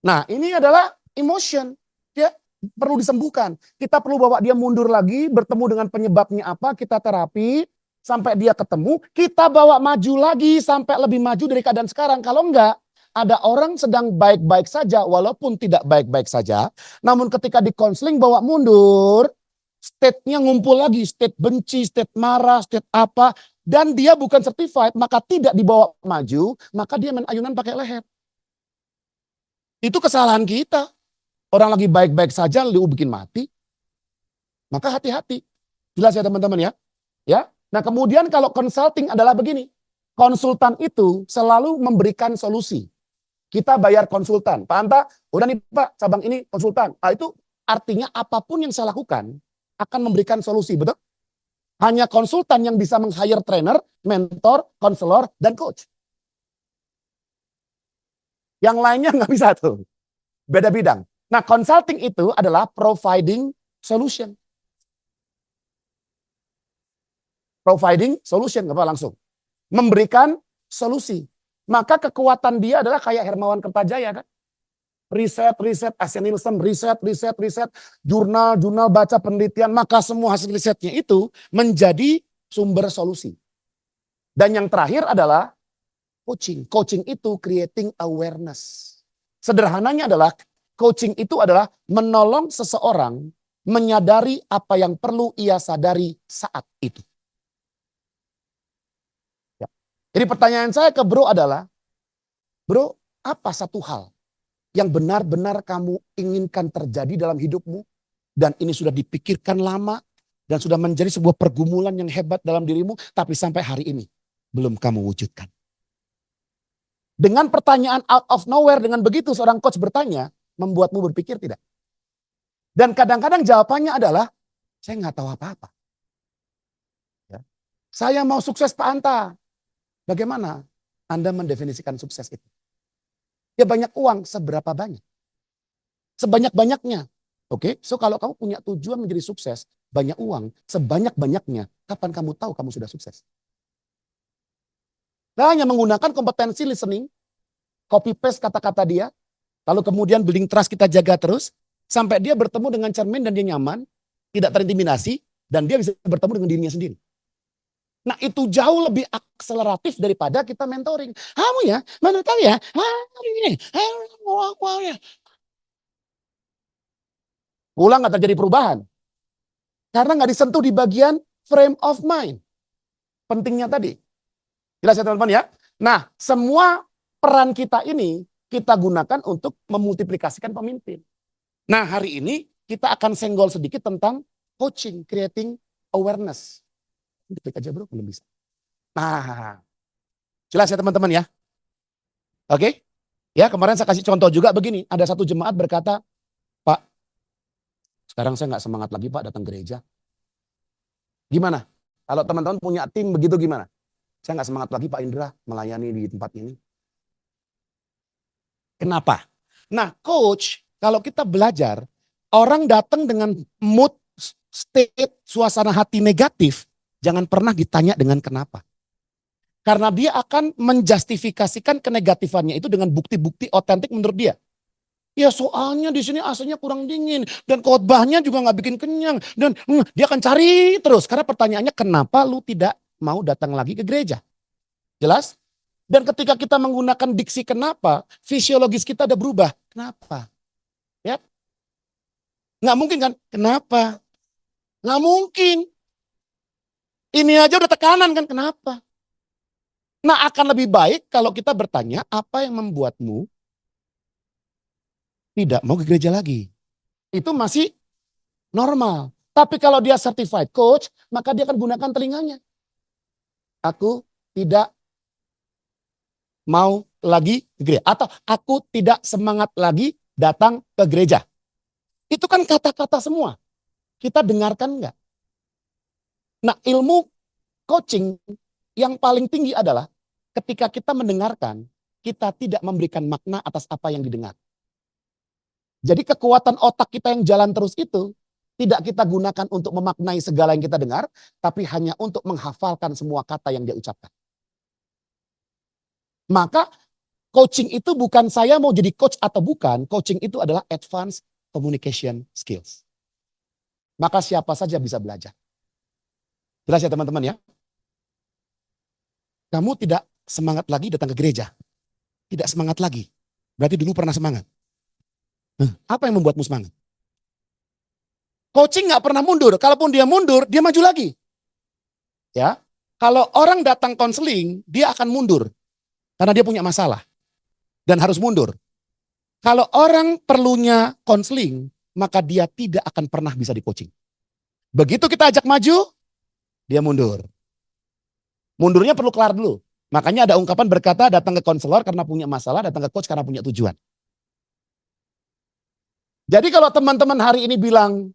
Nah ini adalah emotion. Dia perlu disembuhkan. Kita perlu bawa dia mundur lagi, bertemu dengan penyebabnya apa, kita terapi. Sampai dia ketemu, kita bawa maju lagi sampai lebih maju dari keadaan sekarang. Kalau enggak, ada orang sedang baik-baik saja, walaupun tidak baik-baik saja. Namun ketika di konseling bawa mundur, state-nya ngumpul lagi, state benci, state marah, state apa. Dan dia bukan certified, maka tidak dibawa maju, maka dia main ayunan pakai leher. Itu kesalahan kita. Orang lagi baik-baik saja, lu bikin mati. Maka hati-hati. Jelas ya teman-teman ya? Ya. Nah kemudian kalau consulting adalah begini. Konsultan itu selalu memberikan solusi. Kita bayar konsultan. Pak Anta, udah nih Pak, cabang ini konsultan. Itu artinya apapun yang saya lakukan akan memberikan solusi, betul? Hanya konsultan yang bisa meng-hire trainer, mentor, konselor, dan coach. Yang lainnya nggak bisa tuh. Beda bidang. Nah consulting itu adalah providing solution. Providing solution, apa langsung. Memberikan solusi. Maka kekuatan dia adalah kayak Hermawan Kertajaya kan. Riset, Asian Nielsen, riset, jurnal baca penelitian. Maka semua hasil risetnya itu menjadi sumber solusi. Dan yang terakhir adalah coaching. Coaching itu creating awareness. Sederhananya adalah coaching itu adalah menolong seseorang menyadari apa yang perlu ia sadari saat itu. Ya. Jadi pertanyaan saya ke bro adalah, bro, apa satu hal yang benar-benar kamu inginkan terjadi dalam hidupmu dan ini sudah dipikirkan lama dan sudah menjadi sebuah pergumulan yang hebat dalam dirimu, tapi sampai hari ini belum kamu wujudkan. Dengan pertanyaan out of nowhere, dengan begitu seorang coach bertanya, membuatmu berpikir tidak? Dan kadang-kadang jawabannya adalah, saya nggak tahu apa-apa. Ya. Saya mau sukses Pak Anta. Bagaimana Anda mendefinisikan sukses itu? Ya banyak uang, seberapa banyak? Sebanyak-banyaknya. Oke, so kalau kamu punya tujuan menjadi sukses, banyak uang, sebanyak-banyaknya, kapan kamu tahu kamu sudah sukses? Nah, hanya menggunakan kompetensi listening, copy paste kata-kata dia, lalu kemudian building trust kita jaga terus, sampai dia bertemu dengan cermin dan dia nyaman, tidak terintimidasi, dan dia bisa bertemu dengan dirinya sendiri. Nah itu jauh lebih akseleratif daripada kita mentoring. Kamu ya, mana tahu ya, pulang nggak terjadi perubahan. Karena nggak disentuh di bagian frame of mind. Pentingnya tadi. Jelas ya teman-teman ya. Nah semua peran kita ini kita gunakan untuk memultiplikasikan pemimpin. Nah hari ini kita akan senggol sedikit tentang coaching, creating awareness. Diklik aja bro, belum bisa. Nah, jelas ya teman-teman ya. Oke? Ya kemarin saya kasih contoh juga begini. Ada satu jemaat berkata, Pak, sekarang saya nggak semangat lagi Pak datang gereja. Gimana? Kalau teman-teman punya tim begitu gimana? Saya nggak semangat lagi Pak Indra melayani di tempat ini. Kenapa? Nah coach, kalau kita belajar, orang datang dengan mood, state, suasana hati negatif, jangan pernah ditanya dengan kenapa. Karena dia akan menjustifikasikan kenegatifannya itu dengan bukti-bukti otentik menurut dia. Ya soalnya di sini AC-nya kurang dingin dan khotbahnya juga nggak bikin kenyang dan dia akan cari terus karena pertanyaannya kenapa lu tidak mau datang lagi ke gereja? Jelas? Dan ketika kita menggunakan diksi kenapa, fisiologis kita ada berubah. Kenapa? Ya, nggak mungkin kan? Kenapa? Nggak mungkin. Ini aja udah tekanan kan? Kenapa? Nah akan lebih baik kalau kita bertanya apa yang membuatmu tidak mau ke gereja lagi. Itu masih normal. Tapi kalau dia certified coach, maka dia akan gunakan telinganya. Aku tidak mau lagi ke gereja. Atau aku tidak semangat lagi datang ke gereja. Itu kan kata-kata semua. Kita dengarkan enggak? Nah ilmu coaching yang paling tinggi adalah ketika kita mendengarkan, kita tidak memberikan makna atas apa yang didengar. Jadi kekuatan otak kita yang jalan terus itu tidak kita gunakan untuk memaknai segala yang kita dengar, tapi hanya untuk menghafalkan semua kata yang dia ucapkan. Maka coaching itu bukan saya mau jadi coach atau bukan, coaching itu adalah advanced communication skills. Maka siapa saja bisa belajar. Jelas ya teman-teman ya? Kamu tidak semangat lagi datang ke gereja. Tidak semangat lagi. Berarti dulu pernah semangat. Apa yang membuatmu semangat? Coaching nggak pernah mundur. Kalaupun dia mundur, dia maju lagi. Ya, kalau orang datang konseling, dia akan mundur karena dia punya masalah dan harus mundur. Kalau orang perlunya konseling, maka dia tidak akan pernah bisa di coaching. Begitu kita ajak maju, dia mundur. Mundurnya perlu kelar dulu. Makanya ada ungkapan berkata datang ke konselor karena punya masalah, datang ke coach karena punya tujuan. Jadi kalau teman-teman hari ini bilang,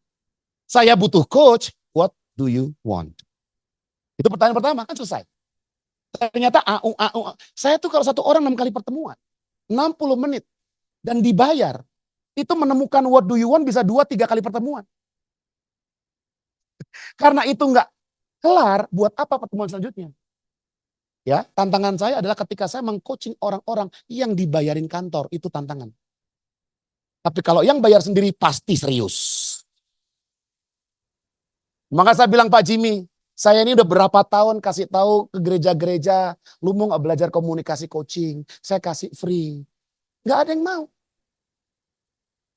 saya butuh coach, what do you want? Itu pertanyaan pertama, kan selesai. Ternyata saya tuh kalau satu orang 6 kali pertemuan, 60 menit, dan dibayar, itu menemukan what do you want bisa 2-3 kali pertemuan. Karena itu nggak kelar, buat apa pertemuan selanjutnya? Ya, tantangan saya adalah ketika saya mengcoaching orang-orang yang dibayarin kantor, itu tantangan. Tapi kalau yang bayar sendiri pasti serius. Maka saya bilang Pak Jimmy, Saya ini udah berapa tahun kasih tahu ke gereja-gereja, lu mau nggak belajar komunikasi coaching? Saya kasih free. Nggak ada yang mau.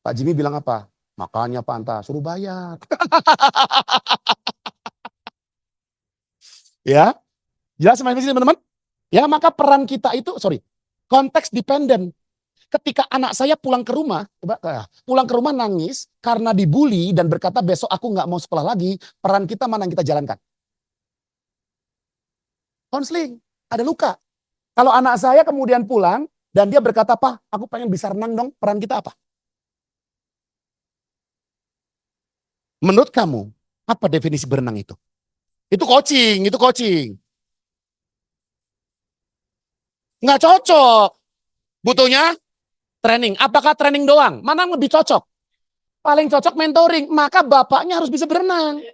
Pak Jimmy bilang apa? Makanya Pak Anta suruh bayar. Ya, jelas sampai sini teman-teman? Ya, maka peran kita itu, konteks dependent. Ketika anak saya pulang ke rumah, pulang ke rumah nangis karena dibully dan berkata besok aku nggak mau sekolah lagi, peran kita mana yang kita jalankan? Konseling, ada luka. Kalau anak saya kemudian pulang dan dia berkata, Pak, aku pengen bisa renang dong, peran kita apa? Menurut kamu, apa definisi berenang itu? Itu coaching, itu coaching. Nggak cocok. Butuhnya training. Apakah training doang? Mana yang lebih cocok? Paling cocok mentoring. Maka bapaknya harus bisa berenang.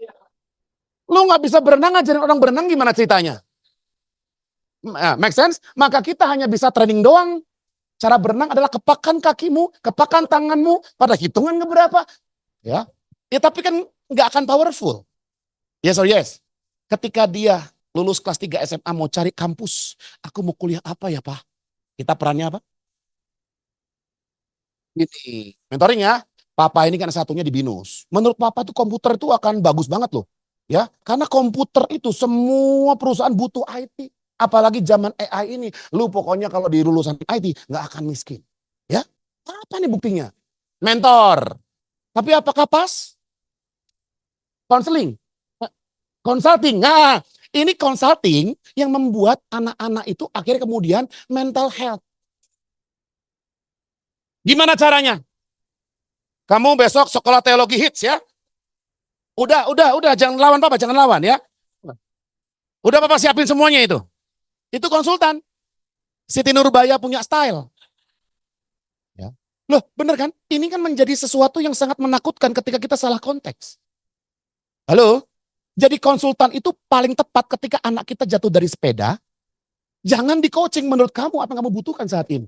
Lu nggak bisa berenang, ngajarin orang berenang gimana ceritanya? Make sense? Maka kita hanya bisa training doang. Cara berenang adalah kepakan kakimu, kepakan tanganmu pada hitungan keberapa. Ya, tapi kan nggak akan powerful. Yes or yes? Ketika dia lulus kelas 3 SMA mau cari kampus, aku mau kuliah apa ya Pak? Kita perannya apa? Ini mentoring ya. Papa ini kan satunya di BINUS. Menurut Papa tuh komputer itu akan bagus banget loh. Ya, karena komputer itu semua perusahaan butuh IT. Apalagi zaman AI ini. Lu pokoknya kalau di lulusan IT nggak akan miskin. Ya, apa nih buktinya? Mentor. Tapi apakah pas? Konseling. Consulting. Nah, ini consulting yang membuat anak-anak itu akhirnya kemudian mental health. Gimana caranya? Kamu besok sekolah teologi hits ya. Udah, jangan lawan Papa, jangan lawan ya. Udah Papa siapin semuanya itu. Itu konsultan. Siti Nurbaya punya style. Ya. Loh, bener kan? Ini kan menjadi sesuatu yang sangat menakutkan ketika kita salah konteks. Halo? Jadi konsultan itu paling tepat ketika anak kita jatuh dari sepeda. Jangan di coaching menurut kamu apa yang kamu butuhkan saat ini.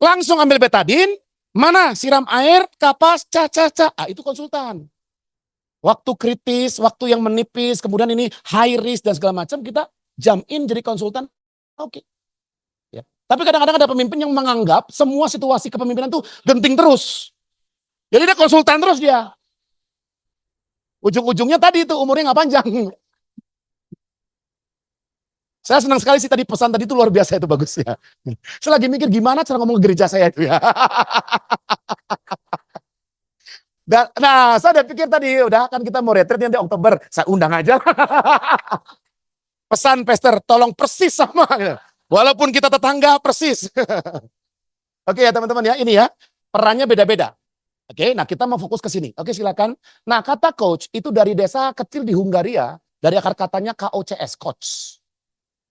Langsung ambil betadin, mana siram air, kapas, itu konsultan. Waktu kritis, waktu yang menipis, kemudian ini high risk dan segala macam, kita jump in jadi konsultan. Oke. Ya. Tapi kadang-kadang ada pemimpin yang menganggap semua situasi kepemimpinan itu genting terus. Jadi dia konsultan terus dia. Ujung-ujungnya tadi itu umurnya nggak panjang. Saya senang sekali sih tadi pesan tadi itu luar biasa itu bagusnya. Saya lagi mikir gimana cara ngomong ke gereja saya itu ya. Dan, nah, saya udah pikir tadi, udah kan kita mau retreat nanti Oktober, saya undang aja. Pesan Pastor, tolong persis sama. Walaupun kita tetangga, persis. Oke ya teman-teman ya, ini ya, perannya beda-beda. Oke, nah kita mau fokus ke sini. Oke silakan. Nah kata coach itu dari desa kecil di Hungaria, dari akar katanya KOCS, coach.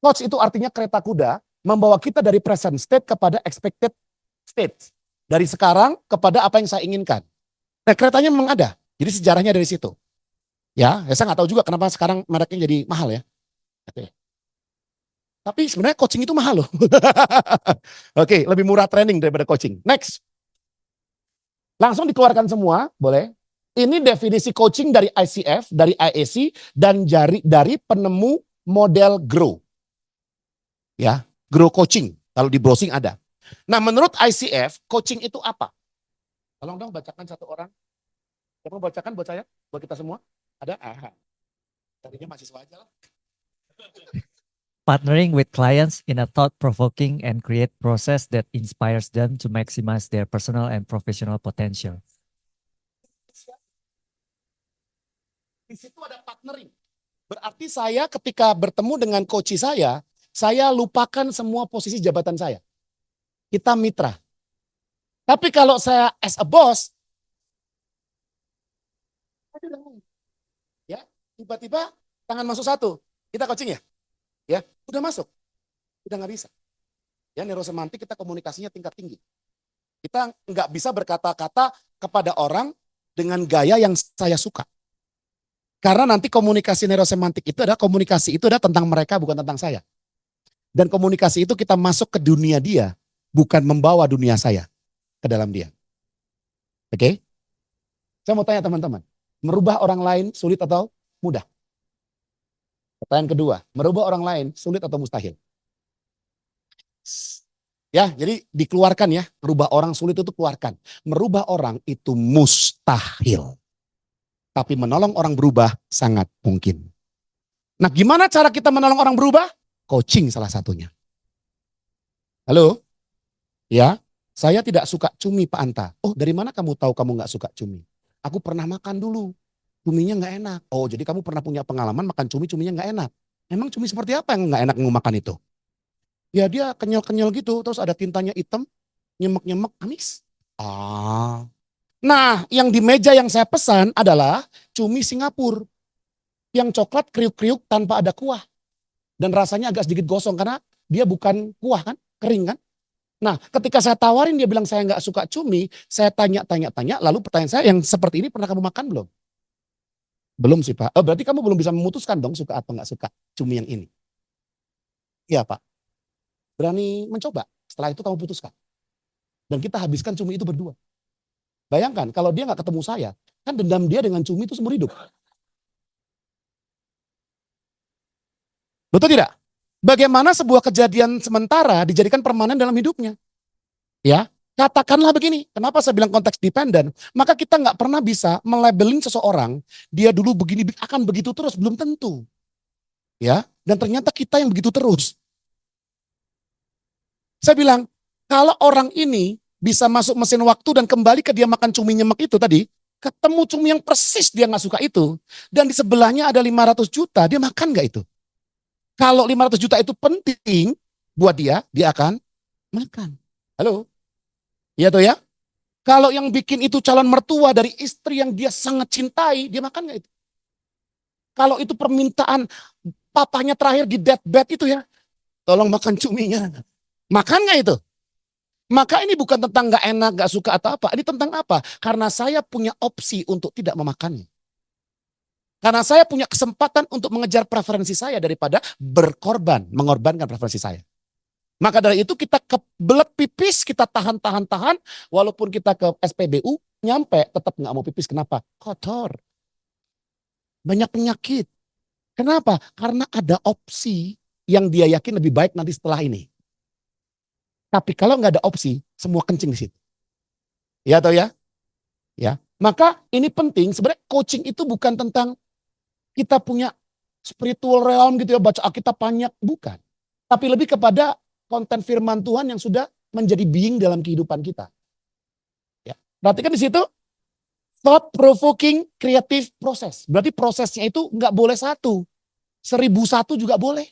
Coach itu artinya kereta kuda, membawa kita dari present state kepada expected state. Dari sekarang kepada apa yang saya inginkan. Nah keretanya memang ada, jadi sejarahnya dari situ. Ya, saya nggak tahu juga kenapa sekarang mereknya jadi mahal ya. Oke. Tapi sebenarnya coaching itu mahal loh. Oke, lebih murah training daripada coaching. Next. Langsung dikeluarkan semua, boleh. Ini definisi coaching dari ICF, dari IAC, dan dari penemu model GROW. Ya, GROW coaching. Kalau di browsing ada. Nah, menurut ICF, coaching itu apa? Tolong dong bacakan satu orang. Siapa mau bacakan buat saya? Buat kita semua? Ada? Aha. Tadinya mahasiswa aja lah. Partnering with clients in a thought-provoking and create process that inspires them to maximize their personal and professional potential. Di situ ada partnering. Berarti saya ketika bertemu dengan coach saya lupakan semua posisi jabatan saya. Kita mitra. Tapi kalau saya as a boss, ya tiba-tiba tangan masuk satu, kita coaching ya, udah masuk, udah nggak bisa. Ya neurosemantik kita komunikasinya tingkat tinggi. Kita nggak bisa berkata-kata kepada orang dengan gaya yang saya suka. Karena nanti komunikasi neurosemantik itu adalah tentang mereka bukan tentang saya. Dan komunikasi itu kita masuk ke dunia dia, bukan membawa dunia saya ke dalam dia. Oke? Saya mau tanya teman-teman, merubah orang lain sulit atau mudah? Pertanyaan kedua, merubah orang lain sulit atau mustahil? Ya, jadi dikeluarkan ya, merubah orang sulit itu keluarkan. Merubah orang itu mustahil. Tapi menolong orang berubah sangat mungkin. Nah, gimana cara kita menolong orang berubah? Coaching salah satunya. Halo? Ya, saya tidak suka cumi Pak Anta. Oh, dari mana kamu tahu kamu nggak suka cumi? Aku pernah makan dulu. Cuminya nggak enak. Oh, jadi kamu pernah punya pengalaman makan cumi, cuminya nggak enak. Emang cumi seperti apa yang nggak enak kamu makan itu? Ya dia kenyal-kenyal gitu, terus ada tintanya hitam, nyemek-nyemek, amis. Ah. Nah, yang di meja yang saya pesan adalah cumi Singapura. Yang coklat kriuk-kriuk tanpa ada kuah. Dan rasanya agak sedikit gosong karena dia bukan kuah kan, kering kan. Nah, ketika saya tawarin dia bilang saya nggak suka cumi, saya tanya, lalu pertanyaan saya yang seperti ini pernah kamu makan belum? Belum sih Pak. Oh, berarti kamu belum bisa memutuskan dong suka atau nggak suka cumi yang ini. Iya Pak. Berani mencoba. Setelah itu kamu putuskan. Dan kita habiskan cumi itu berdua. Bayangkan kalau dia nggak ketemu saya, kan dendam dia dengan cumi itu seumur hidup. Betul tidak? Bagaimana sebuah kejadian sementara dijadikan permanen dalam hidupnya? Ya, katakanlah begini. Kenapa saya bilang konteks dependen? Maka kita nggak pernah bisa melabelin seseorang dia dulu begini akan begitu terus, belum tentu. Ya, dan ternyata kita yang begitu terus. Saya bilang kalau orang ini bisa masuk mesin waktu dan kembali ke dia makan cumi nyemek itu tadi, ketemu cumi yang persis dia nggak suka itu, dan di sebelahnya ada 500 juta, dia makan nggak itu? Kalau 500 juta itu penting buat dia akan makan. Halo? Iya tuh ya? Kalau yang bikin itu calon mertua dari istri yang dia sangat cintai, dia makan nggak itu? Kalau itu permintaan papanya terakhir di deathbed itu ya, tolong makan cuminya. Makan nggak itu? Maka ini bukan tentang nggak enak, nggak suka atau apa. Ini tentang apa? Karena saya punya opsi untuk tidak memakannya. Karena saya punya kesempatan untuk mengejar preferensi saya daripada berkorban, mengorbankan preferensi saya. Maka dari itu kita kebelet pipis, kita tahan, walaupun kita ke SPBU, nyampe tetap nggak mau pipis. Kenapa? Kotor. Banyak penyakit. Kenapa? Karena ada opsi yang dia yakin lebih baik nanti setelah ini. Tapi kalau nggak ada opsi, semua kencing di situ. Ya atau ya? Ya. Maka ini penting, sebenarnya coaching itu bukan tentang kita punya spiritual realm gitu ya, baca Alkitab banyak, bukan. Tapi lebih kepada konten firman Tuhan yang sudah menjadi being dalam kehidupan kita. Ya. Perhatikan di situ, thought provoking creative process. Berarti prosesnya itu nggak boleh satu, 1001 juga boleh.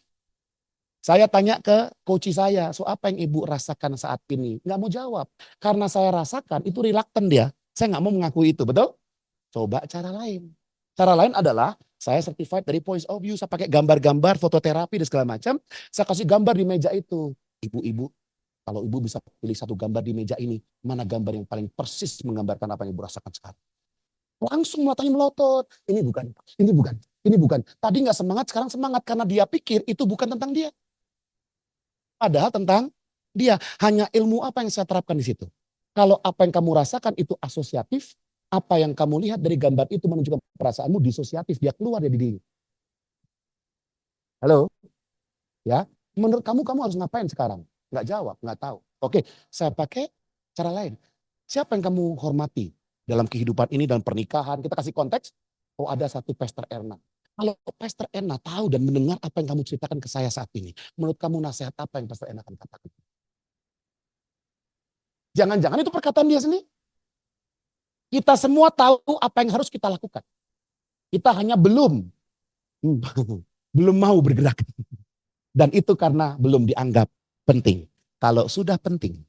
Saya tanya ke coach saya, so apa yang ibu rasakan saat ini? Nggak mau jawab, karena saya rasakan itu reluctant dia. Saya nggak mau mengakui itu, betul? Coba cara lain. Cara lain adalah saya certified dari Point of View, saya pakai gambar-gambar, fototerapi dan segala macam. Saya kasih gambar di meja itu. Ibu-ibu, kalau ibu bisa pilih satu gambar di meja ini, mana gambar yang paling persis menggambarkan apa yang ibu rasakan sekarang? Langsung matanya melotot. Ini bukan, ini bukan, ini bukan. Tadi nggak semangat, sekarang semangat karena dia pikir itu bukan tentang dia. Padahal tentang dia. Hanya ilmu apa yang saya terapkan di situ. Kalau apa yang kamu rasakan itu asosiatif, apa yang kamu lihat dari gambar itu menunjukkan perasaanmu disosiatif. Dia keluar dari diri. Halo? Ya, menurut kamu harus ngapain sekarang? Nggak jawab, nggak tahu. Oke, saya pakai cara lain. Siapa yang kamu hormati dalam kehidupan ini, dalam pernikahan? Kita kasih konteks. Oh, ada satu Pastor Erna. Kalau Pastor Erna tahu dan mendengar apa yang kamu ceritakan ke saya saat ini, menurut kamu nasihat apa yang Pastor Erna akan katakan? Jangan-jangan itu perkataan dia sendiri. Kita semua tahu apa yang harus kita lakukan. Kita hanya belum mau bergerak. Dan itu karena belum dianggap penting. Kalau sudah penting,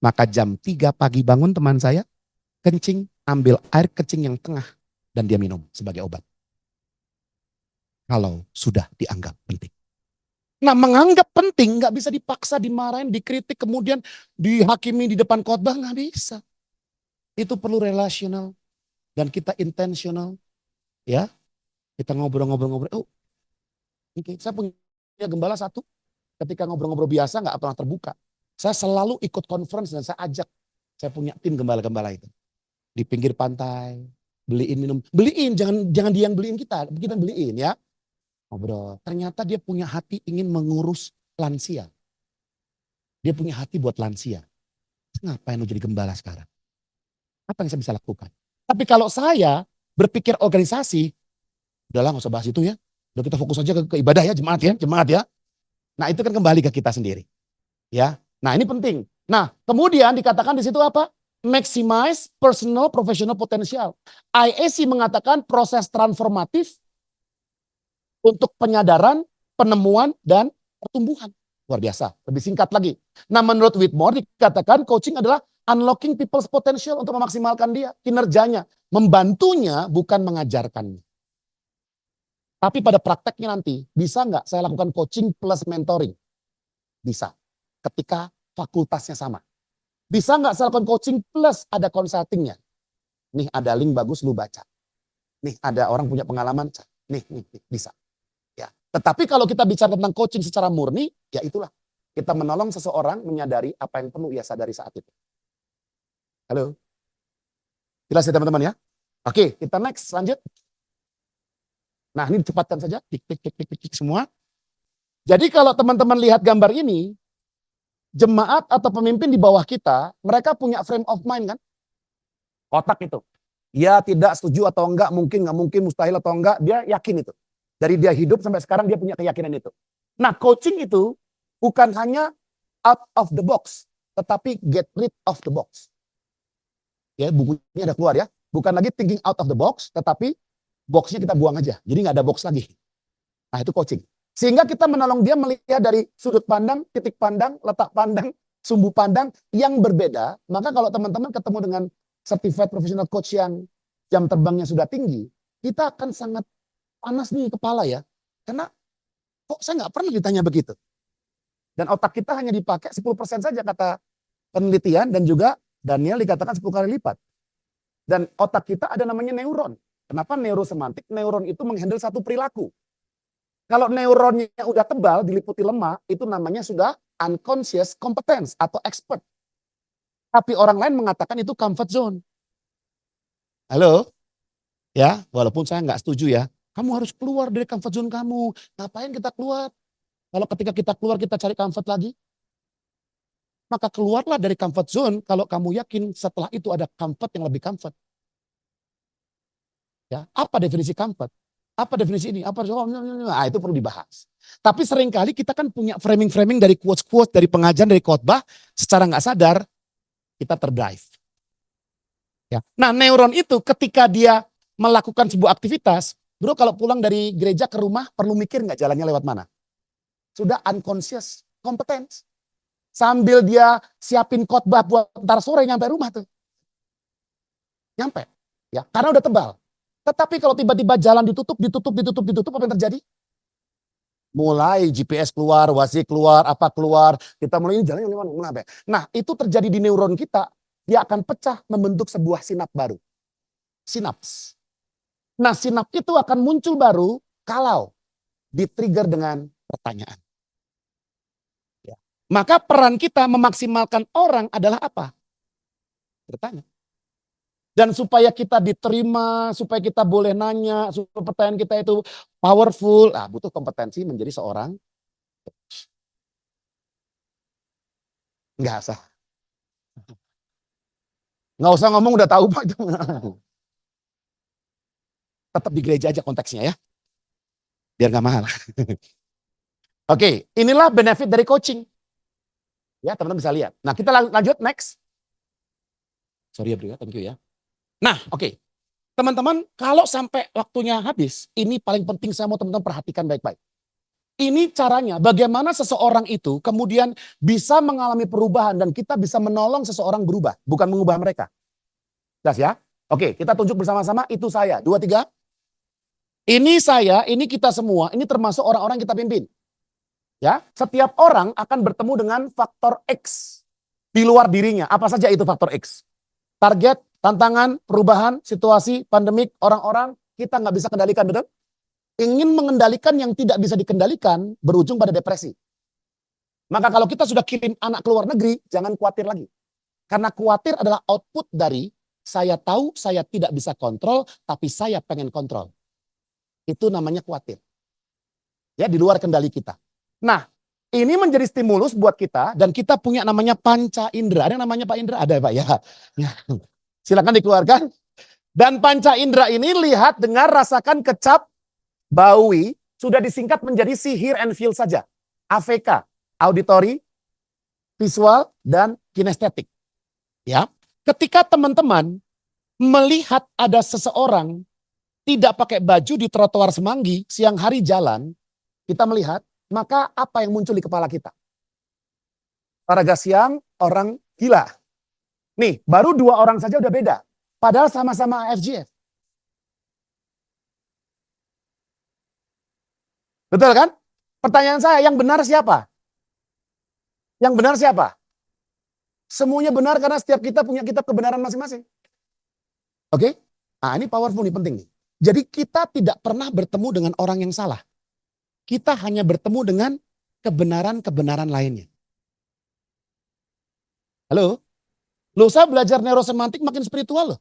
maka jam 3 pagi bangun teman saya, kencing, ambil air kencing yang tengah, dan dia minum sebagai obat. Kalau sudah dianggap penting. Nah, menganggap penting nggak bisa dipaksa, dimarahin, dikritik, kemudian dihakimi di depan khotbah, nggak bisa. Itu perlu relasional dan kita intentional, ya. Kita ngobrol-ngobrol. Oh, okay. Saya punya gembala satu. Ketika ngobrol-ngobrol biasa nggak pernah terbuka. Saya selalu ikut conference dan saya ajak. Saya punya tim gembala-gembala itu di pinggir pantai, beliin minum, beliin, jangan dia yang beliin kita beliin ya. ngobrol. Ternyata dia punya hati ingin mengurus lansia. Dia punya hati buat lansia. Ngapain lu jadi gembala sekarang? Apa yang saya bisa lakukan? Tapi kalau saya berpikir organisasi, udahlah nggak usah bahas itu ya. Udah kita fokus aja ke ibadah ya, jemaat ya. Nah itu kan kembali ke kita sendiri. Ya, nah ini penting. Nah kemudian dikatakan di situ apa? Maximize personal professional potential. IAC mengatakan proses transformatif untuk penyadaran, penemuan, dan pertumbuhan. Luar biasa, lebih singkat lagi. Nah menurut Whitmore dikatakan coaching adalah unlocking people's potential untuk memaksimalkan dia, kinerjanya. Membantunya bukan mengajarkannya. Tapi pada prakteknya nanti, bisa nggak saya lakukan coaching plus mentoring? Bisa, ketika fakultasnya sama. Bisa nggak saya lakukan coaching plus ada consultingnya? Nih ada link bagus lu baca. Nih ada orang punya pengalaman, nih bisa. Ya. Tetapi kalau kita bicara tentang coaching secara murni, ya itulah. Kita menolong seseorang menyadari apa yang perlu ia sadari saat itu. Halo? Jelas ya teman-teman ya? Oke, kita next, lanjut. Nah ini cepatkan saja, tik semua. Jadi kalau teman-teman lihat gambar ini, jemaat atau pemimpin di bawah kita, mereka punya frame of mind kan? Otak itu. Ya tidak setuju atau enggak, nggak mungkin, mustahil atau enggak, dia yakin itu. Dari dia hidup sampai sekarang dia punya keyakinan itu. Nah coaching itu bukan hanya out of the box, tetapi get rid of the box. Ya bukunya ada keluar ya. Bukan lagi thinking out of the box, tetapi boxnya kita buang aja. Jadi nggak ada box lagi. Nah itu coaching. Sehingga kita menolong dia melihat dari sudut pandang, titik pandang, letak pandang, sumbu pandang yang berbeda. Maka kalau teman-teman ketemu dengan certified professional coach yang jam terbangnya sudah tinggi, kita akan sangat panas nih kepala ya. Karena kok saya nggak pernah ditanya begitu. Dan otak kita hanya dipakai 10% saja kata penelitian dan juga Daniel dikatakan 10 kali lipat. Dan otak kita ada namanya neuron. Kenapa neurosemantik? Neuron itu menghandle satu perilaku. Kalau neuronnya udah tebal, diliputi lemak, itu namanya sudah unconscious competence atau expert. Tapi orang lain mengatakan itu comfort zone. Halo? Ya, walaupun saya nggak setuju ya. Kamu harus keluar dari comfort zone kamu. Ngapain kita keluar? Kalau ketika kita keluar kita cari comfort lagi. Maka keluarlah dari comfort zone kalau kamu yakin setelah itu ada comfort yang lebih comfort. Ya, apa definisi comfort? Apa definisi ini? Nah, itu perlu dibahas. Tapi seringkali kita kan punya framing-framing dari quotes-quotes, dari pengajaran, dari khotbah, secara nggak sadar kita terdrive. Ya. Nah, neuron itu ketika dia melakukan sebuah aktivitas, bro kalau pulang dari gereja ke rumah perlu mikir nggak jalannya lewat mana? Sudah unconscious competence. Sambil dia siapin khotbah buat ntar sore nyampe rumah tuh. Nyampe. Ya, karena udah tebal. Tetapi kalau tiba-tiba jalan ditutup, apa yang terjadi? Mulai GPS keluar, wasi keluar, apa keluar. Kita mulai ini jalannya mana? Nah itu terjadi di neuron kita. Dia akan pecah membentuk sebuah sinap baru. Sinaps. Nah sinap itu akan muncul baru kalau di-trigger dengan pertanyaan. Ya. Maka peran kita memaksimalkan orang adalah apa? Bertanya. Dan supaya kita diterima, supaya kita boleh nanya, supaya pertanyaan kita itu powerful, butuh kompetensi menjadi seorang. Nggak usah. Nggak usah ngomong udah tahu Pak. Tetap di gereja aja konteksnya ya. Biar nggak mahal. Oke, inilah benefit dari coaching. Ya teman-teman bisa lihat. Nah kita lanjut next. Sorry ya bro, thank you ya. Nah oke. Teman-teman kalau sampai waktunya habis, ini paling penting saya mau teman-teman perhatikan baik-baik. Ini caranya bagaimana seseorang itu kemudian bisa mengalami perubahan dan kita bisa menolong seseorang berubah, bukan mengubah mereka. Jelas ya? Oke, kita tunjuk bersama-sama itu saya. 2, 3. Ini saya, ini kita semua, ini termasuk orang-orang yang kita pimpin. Ya, setiap orang akan bertemu dengan faktor X di luar dirinya. Apa saja itu faktor X? Target, tantangan, perubahan, situasi, pandemik, orang-orang, kita nggak bisa kendalikan, betul? Ingin mengendalikan yang tidak bisa dikendalikan, berujung pada depresi. Maka kalau kita sudah kirim anak ke luar negeri, jangan khawatir lagi. Karena khawatir adalah output dari saya tahu saya tidak bisa kontrol, tapi saya pengen kontrol. Itu namanya khawatir. Ya, di luar kendali kita. Nah, ini menjadi stimulus buat kita dan kita punya namanya panca indera. Ada yang namanya Pak Indra? Ada Pak ya. Ya. Silakan dikeluarkan. Dan panca indera ini lihat, dengar, rasakan, kecap, baui sudah disingkat menjadi see, hear, and feel saja. AVK, auditory, visual, dan kinestetik. Ya, ketika teman-teman melihat ada seseorang tidak pakai baju di trotoar Semanggi siang hari jalan, kita melihat, maka apa yang muncul di kepala kita? Olahraga siang, orang gila. Nih, baru 2 orang saja udah beda. Padahal sama-sama AFGF. Betul kan? Pertanyaan saya, yang benar siapa? Yang benar siapa? Semuanya benar karena setiap kita punya kitab kebenaran masing-masing. Oke? Nah, ini powerful nih, penting nih. Jadi kita tidak pernah bertemu dengan orang yang salah. Kita hanya bertemu dengan kebenaran-kebenaran lainnya. Halo? Loh, saya belajar neurosemantik makin spiritual loh.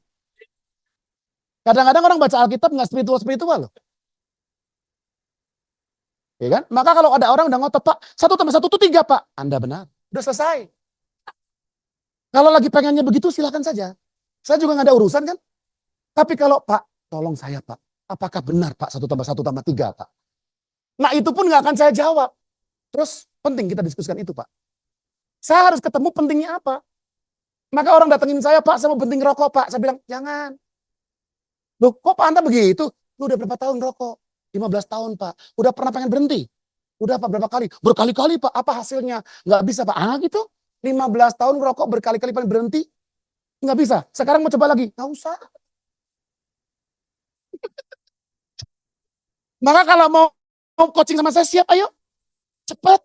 Kadang-kadang orang baca Alkitab nggak spiritual-spiritual loh. Ya kan? Maka kalau ada orang udah ngotot, Pak, 1+1 itu 3, Pak. Anda benar. Udah selesai. Kalau lagi pengennya begitu silahkan saja. Saya juga nggak ada urusan kan. Tapi kalau, Pak, tolong saya, Pak. Apakah benar, Pak, 1+1+3, Pak? Nah, itu pun nggak akan saya jawab. Terus penting kita diskusikan itu, Pak. Saya harus ketemu pentingnya apa. Maka orang datengin saya, Pak, saya mau berhenti ngerokok, Pak. Saya bilang, jangan. Loh, kok Pak Anda begitu? Lu udah berapa tahun rokok? 15 tahun, Pak. Udah pernah pengen berhenti? Udah, Pak, berapa kali? Berkali-kali, Pak. Apa hasilnya? Nggak bisa, Pak. Ah, gitu. 15 tahun ngerokok berkali-kali pengen berhenti? Nggak bisa. Sekarang mau coba lagi? Nggak usah. Maka kalau mau coaching sama saya, siap, ayo. Cepat.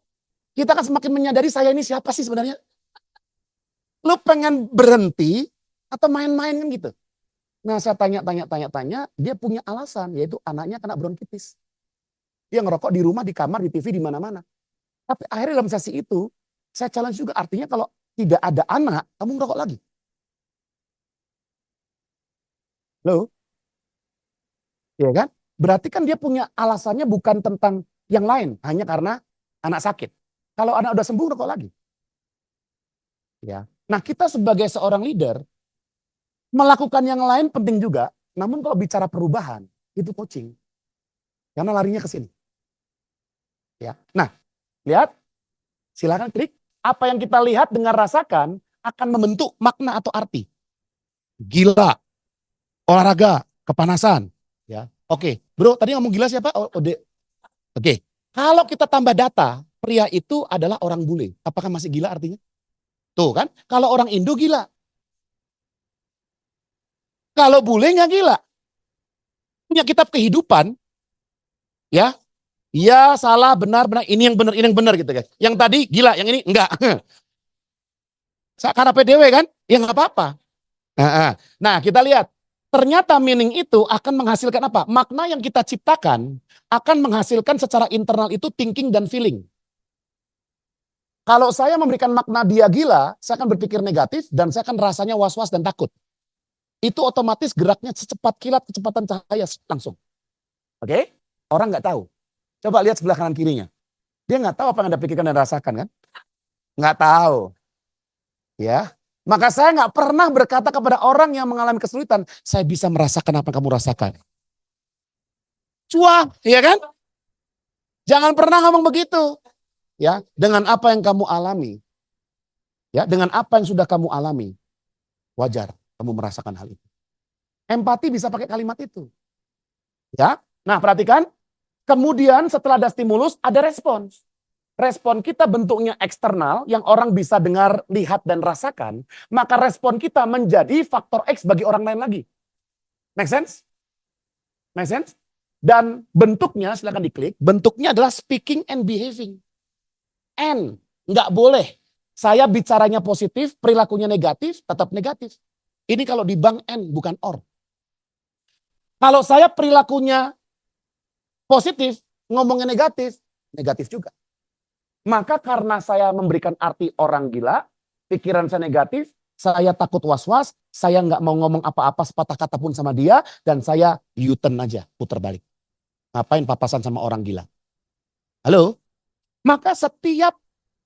Kita akan semakin menyadari saya ini siapa sih sebenarnya. Lu pengen berhenti atau main-main kan gitu. Nah, saya tanya, dia punya alasan, yaitu anaknya kena bronkitis. Dia ngerokok di rumah, di kamar, di TV, di mana-mana. Tapi akhirnya dalam sesi itu, saya challenge juga, artinya kalau tidak ada anak, kamu ngerokok lagi. Loh, ya kan? Berarti kan dia punya alasannya bukan tentang yang lain, hanya karena anak sakit. Kalau anak udah sembuh, ngerokok lagi. Ya. Nah, kita sebagai seorang leader, melakukan yang lain penting juga, namun kalau bicara perubahan, itu coaching. Karena larinya ke sini. Ya. Nah, lihat, silakan klik. Apa yang kita lihat, dengar, rasakan akan membentuk makna atau arti. Gila, olahraga, kepanasan. Ya, oke, bro. Tadi ngomong gila siapa? Oke. Kalau kita tambah data, pria itu adalah orang bule. Apakah masih gila artinya? Tuh kan? Kalau orang Indo gila. Kalau bule nggak gila. Punya kitab kehidupan, ya. Iya, salah, benar, ini yang benar gitu guys. Yang tadi gila, yang ini enggak. Karena PDW kan, ya nggak apa-apa. Nah, kita lihat. Ternyata meaning itu akan menghasilkan apa? Makna yang kita ciptakan akan menghasilkan secara internal itu thinking dan feeling. Kalau saya memberikan makna dia gila, saya akan berpikir negatif dan saya akan rasanya was-was dan takut. Itu otomatis geraknya secepat kilat, kecepatan cahaya langsung. Oke? Orang nggak tahu. Coba lihat sebelah kanan kirinya. Dia nggak tahu apa yang Anda pikirkan dan rasakan kan? Nggak tahu. Ya. Maka saya nggak pernah berkata kepada orang yang mengalami kesulitan, saya bisa merasakan apa yang kamu rasakan. Cuah, ya kan? Jangan pernah ngomong begitu. Ya, dengan apa yang kamu alami. Ya, dengan apa yang sudah kamu alami. Wajar kamu merasakan hal itu. Empati bisa pakai kalimat itu. Ya. Nah, perhatikan. Kemudian setelah ada stimulus, ada respons. Respon kita bentuknya eksternal yang orang bisa dengar, lihat, dan rasakan. Maka respon kita menjadi faktor X bagi orang lain lagi. Make sense? Make sense? Dan bentuknya, silakan diklik, bentuknya adalah speaking and behaving. And, nggak boleh. Saya bicaranya positif, perilakunya negatif, tetap negatif. Ini kalau di bank N, bukan OR. Kalau saya perilakunya positif, ngomongnya negatif, negatif juga. Maka karena saya memberikan arti orang gila, pikiran saya negatif, saya takut was-was, saya nggak mau ngomong apa-apa sepatah kata pun sama dia, dan saya U-turn aja, putar balik. Ngapain papasan sama orang gila? Halo? Maka setiap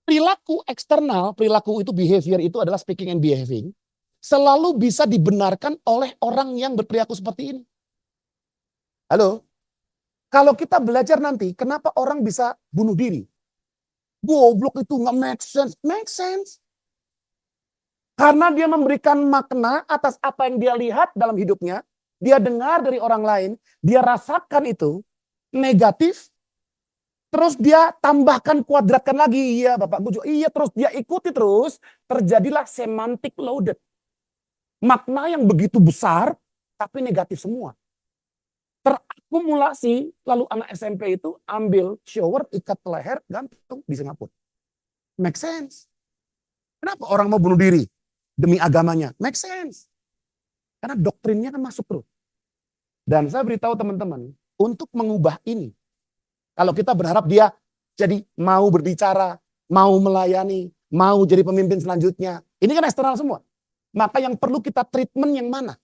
perilaku eksternal, perilaku itu behavior itu adalah speaking and behaving, selalu bisa dibenarkan oleh orang yang berperilaku seperti ini. Halo? Kalau kita belajar nanti, kenapa orang bisa bunuh diri? Goblok itu nggak make sense. Make sense. Karena dia memberikan makna atas apa yang dia lihat dalam hidupnya, dia dengar dari orang lain, dia rasakan itu negatif, terus dia tambahkan, kuadratkan lagi. Iya Bapak Gujo, iya, terus dia ikuti terus, terjadilah semantic loaded. Makna yang begitu besar, tapi negatif semua. Terakumulasi, lalu anak SMP itu ambil shower, ikat leher, gantung di Singapura. Make sense. Kenapa orang mau bunuh diri? Demi agamanya. Make sense. Karena doktrinnya kan masuk terus. Dan saya beritahu teman-teman, untuk mengubah ini, kalau kita berharap dia jadi mau berbicara, mau melayani, mau jadi pemimpin selanjutnya, ini kan eksternal semua. Maka yang perlu kita treatment yang mana?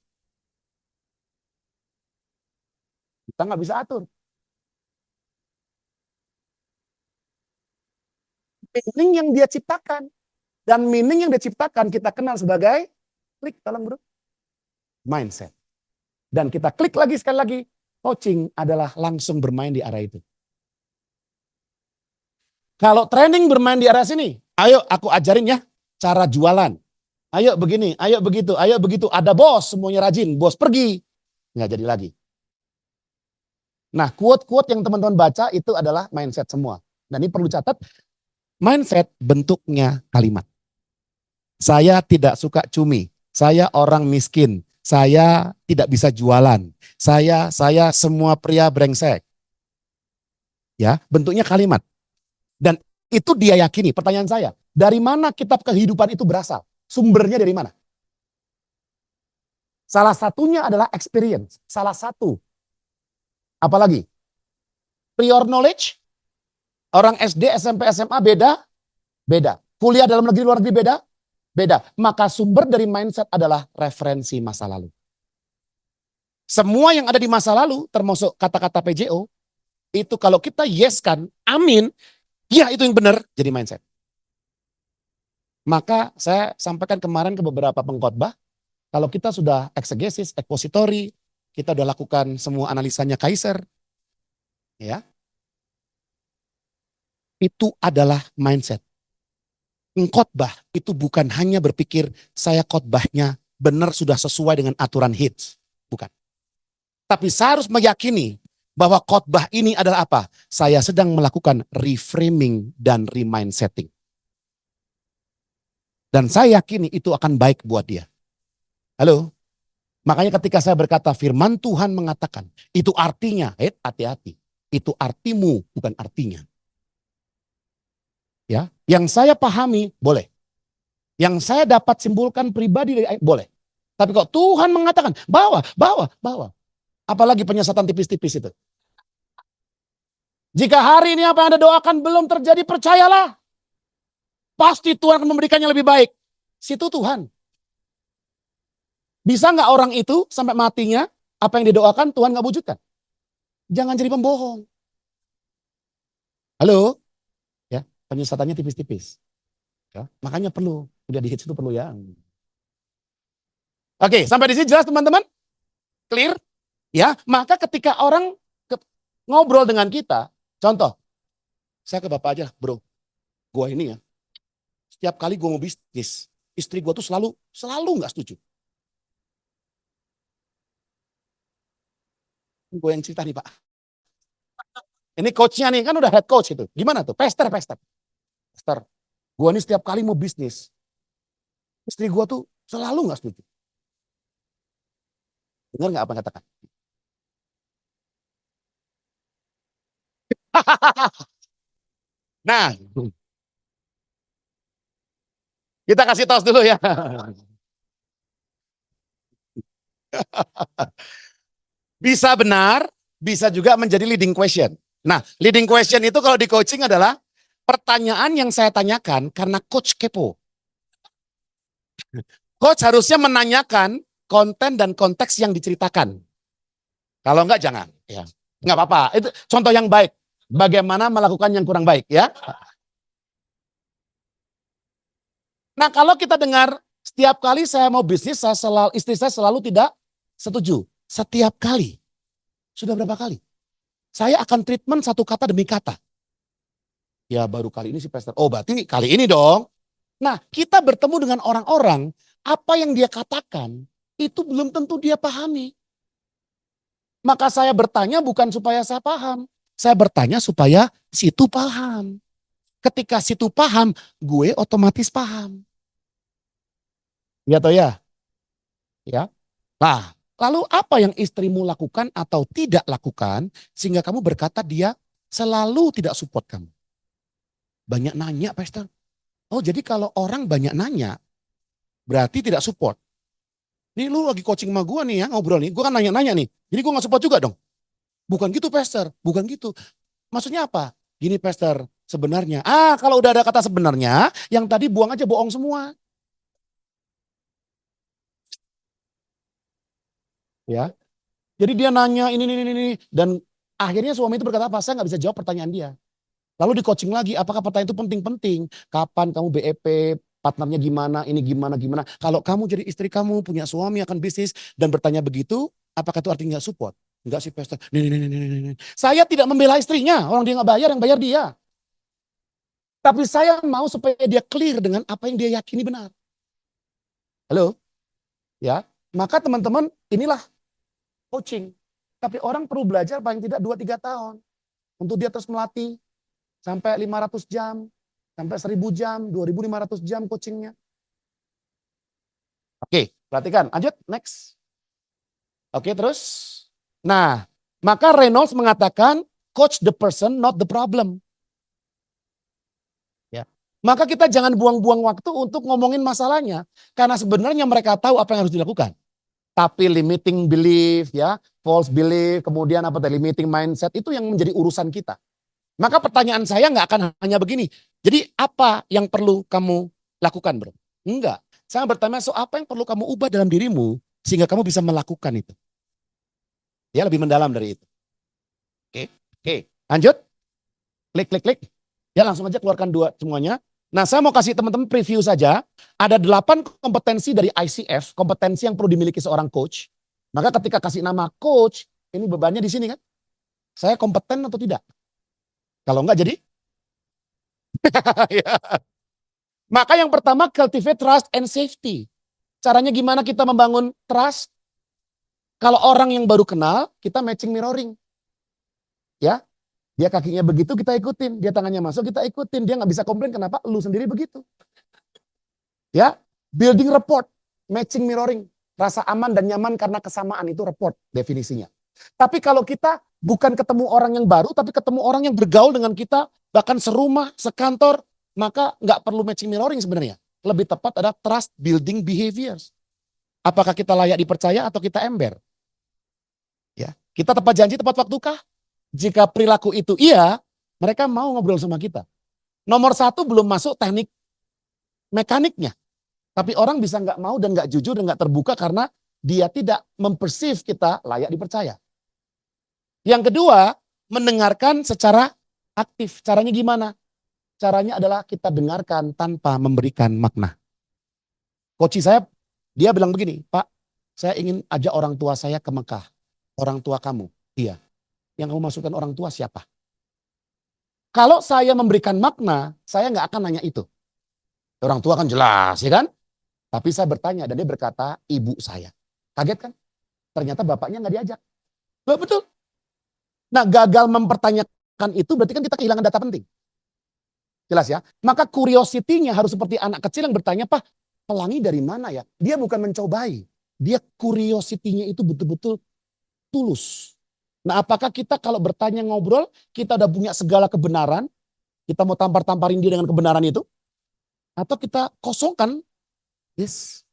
Kita nggak bisa atur. Meaning yang dia ciptakan. Dan meaning yang dia ciptakan kita kenal sebagai, klik tolong bro, mindset. Dan kita klik lagi sekali lagi, coaching adalah langsung bermain di arah itu. Kalau training bermain di arah sini, ayo aku ajarin ya cara jualan. Ayo begini, ayo begitu, ayo begitu. Ada bos, semuanya rajin, bos pergi. Nggak jadi lagi. Nah, quote-quote yang teman-teman baca itu adalah mindset semua. Dan ini perlu catat, mindset bentuknya kalimat. Saya tidak suka cumi, saya orang miskin, saya tidak bisa jualan, saya semua pria brengsek. Ya, bentuknya kalimat. Dan itu dia yakini. Pertanyaan saya, dari mana kitab kehidupan itu berasal? Sumbernya dari mana? Salah satunya adalah experience. Salah satu. Apalagi? Prior knowledge. Orang SD, SMP, SMA beda? Beda. Kuliah dalam negeri, luar negeri beda? Beda. Maka sumber dari mindset adalah referensi masa lalu. Semua yang ada di masa lalu, termasuk kata-kata PJO, itu kalau kita yes kan, amin, ya itu yang benar, jadi mindset. Maka saya sampaikan kemarin ke beberapa pengkhotbah, kalau kita sudah exegesis, expository, kita sudah lakukan semua analisanya Kaiser, ya, itu adalah mindset. Khotbah itu bukan hanya berpikir saya khotbahnya benar sudah sesuai dengan aturan hits, bukan. Tapi saya harus meyakini bahwa khotbah ini adalah apa? Saya sedang melakukan reframing dan remindsetting. Dan saya yakini itu akan baik buat dia. Halo? Makanya ketika saya berkata firman Tuhan mengatakan, itu artinya, hati-hati. Itu artimu, bukan artinya. Ya, yang saya pahami boleh. Yang saya dapat simpulkan pribadi dari ayat boleh. Tapi kok Tuhan mengatakan bawa. Apalagi penyesatan tipis-tipis itu. Jika hari ini apa yang Anda doakan belum terjadi, percayalah. Pasti Tuhan akan memberikannya lebih baik. Situ Tuhan. Bisa nggak orang itu sampai matinya, apa yang didoakan Tuhan nggak wujudkan? Jangan jadi pembohong. Halo? Ya, penyesatannya tipis-tipis. Ya, makanya perlu, udah di hits itu perlu ya. Oke, sampai di sini jelas teman-teman? Clear? Ya, maka ketika orang ngobrol dengan kita, contoh, saya ke Bapak aja, bro, gue ini ya, setiap kali gue mau bisnis, istri gue tuh selalu nggak setuju. Gue yang cerita nih Pak. Ini coachnya nih, kan udah head coach itu. Gimana tuh? Pester. Gue nih setiap kali mau bisnis, istri gue tuh selalu nggak setuju. Dengar nggak apa yang katakan? Nah, kita kasih tos dulu ya. Bisa benar, bisa juga menjadi leading question. Nah, leading question itu kalau di coaching adalah pertanyaan yang saya tanyakan karena coach kepo. Coach harusnya menanyakan konten dan konteks yang diceritakan. Kalau enggak jangan, ya. Enggak apa-apa. Itu contoh yang baik. bagaimana melakukan yang kurang baik ya. Nah, kalau kita dengar setiap kali saya mau bisnis, istri saya selalu tidak setuju. Setiap kali. Sudah berapa kali? Saya akan treatment satu kata demi kata. Ya baru kali ini sih pastor. Oh berarti kali ini dong. Nah kita bertemu dengan orang-orang, apa yang dia katakan itu belum tentu dia pahami. Maka saya bertanya bukan supaya saya paham. Saya bertanya supaya situ paham. Ketika situ paham, gue otomatis paham. Ya toh ya? Ya. Nah, lalu apa yang istrimu lakukan atau tidak lakukan sehingga kamu berkata dia selalu tidak support kamu? Banyak nanya, pastor. Oh, jadi kalau orang banyak nanya, berarti tidak support. Nih lu lagi coaching sama gue nih ya, ngobrol nih. Gue kan nanya-nanya nih. Jadi gue gak support juga dong. Bukan gitu, pastor. Bukan gitu. Maksudnya apa? Gini, pastor. Sebenarnya. Kalau udah ada kata sebenarnya, yang tadi buang aja, bohong semua. Ya. Jadi dia nanya ini. Dan akhirnya suami itu berkata apa? Saya gak bisa jawab pertanyaan dia. Lalu di coaching lagi, apakah pertanyaan itu penting-penting? Kapan kamu BEP, partnernya gimana, ini gimana. Kalau kamu jadi istri kamu, punya suami, akan bisnis, dan bertanya begitu, apakah itu artinya nggak support? Enggak sih pastor. Nih. Saya tidak membela istrinya, orang dia nggak bayar, yang bayar dia. Tapi saya mau supaya dia clear dengan apa yang dia yakini benar. Halo? Ya, maka teman-teman inilah coaching. Tapi orang perlu belajar paling tidak 2-3 tahun. Untuk dia terus melatih. Sampai 500 jam, sampai 1000 jam, 2500 jam coachingnya. Oke, perhatikan. Lanjut, next. Oke, terus. Nah, maka Reynolds mengatakan, coach the person, not the problem. Ya. Maka kita jangan buang-buang waktu untuk ngomongin masalahnya. Karena sebenarnya mereka tahu apa yang harus dilakukan. Tapi limiting belief, ya, false belief, kemudian limiting mindset, itu yang menjadi urusan kita. Maka pertanyaan saya nggak akan hanya begini. Jadi apa yang perlu kamu lakukan, bro? Enggak. Saya bertanya, apa yang perlu kamu ubah dalam dirimu sehingga kamu bisa melakukan itu? Ya lebih mendalam dari itu. Oke. Lanjut. Klik. Ya langsung aja keluarkan 2 semuanya. Nah saya mau kasih teman-teman preview saja. Ada 8 kompetensi dari ICF, kompetensi yang perlu dimiliki seorang coach. Maka ketika kasih nama coach, ini bebannya di sini kan. Saya kompeten atau tidak? Kalau enggak jadi? Ya. Maka yang pertama cultivate trust and safety. Caranya gimana kita membangun trust? Kalau orang yang baru kenal, kita matching mirroring. Ya, dia kakinya begitu kita ikutin, dia tangannya masuk kita ikutin, dia nggak bisa komplain kenapa lu sendiri begitu. Ya, building rapport, matching mirroring, rasa aman dan nyaman karena kesamaan itu rapport definisinya. Tapi kalau kita bukan ketemu orang yang baru, tapi ketemu orang yang bergaul dengan kita, bahkan serumah, sekantor, maka nggak perlu matching mirroring sebenarnya. Lebih tepat ada trust building behaviors. Apakah kita layak dipercaya atau kita ember? Ya, kita tepat janji tepat waktukah? Jika perilaku itu iya, mereka mau ngobrol sama kita. Nomor 1 belum masuk teknik mekaniknya. Tapi orang bisa nggak mau dan nggak jujur dan nggak terbuka karena dia tidak mempersif kita layak dipercaya. Yang kedua, mendengarkan secara aktif. Caranya gimana? Caranya adalah kita dengarkan tanpa memberikan makna. Coach saya, dia bilang begini, Pak, saya ingin ajak orang tua saya ke Mekah. Orang tua kamu, iya. Yang kamu masukkan orang tua siapa? Kalau saya memberikan makna, saya nggak akan nanya itu. Orang tua kan jelas, ya kan? Tapi saya bertanya dan dia berkata, ibu saya. Kaget kan? Ternyata bapaknya nggak diajak. Loh, betul. Nah, gagal mempertanyakan itu berarti kan kita kehilangan data penting. Jelas ya? Maka curiosity-nya harus seperti anak kecil yang bertanya, Pak, pelangi dari mana ya? Dia bukan mencobai. Dia curiosity-nya itu betul-betul tulus. Nah, apakah kita kalau bertanya ngobrol, kita udah punya segala kebenaran, kita mau tampar-tamparin dia dengan kebenaran itu? Atau kita kosongkan, yes,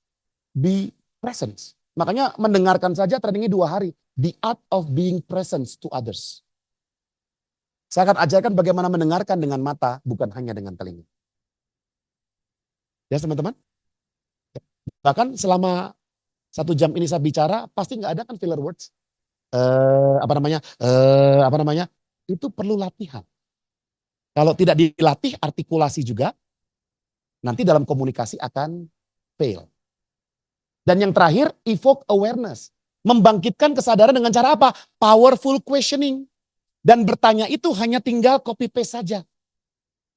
be present. Makanya mendengarkan saja trainingnya 2 hari. The art of being present to others. Saya akan ajarkan bagaimana mendengarkan dengan mata, bukan hanya dengan telinga. Ya teman-teman. Bahkan selama 1 jam ini saya bicara, pasti nggak ada kan filler words. itu perlu latihan. Kalau tidak dilatih artikulasi juga, nanti dalam komunikasi akan fail. Dan yang terakhir, evoke awareness. Membangkitkan kesadaran dengan cara apa? Powerful questioning. Dan bertanya itu hanya tinggal copy paste saja.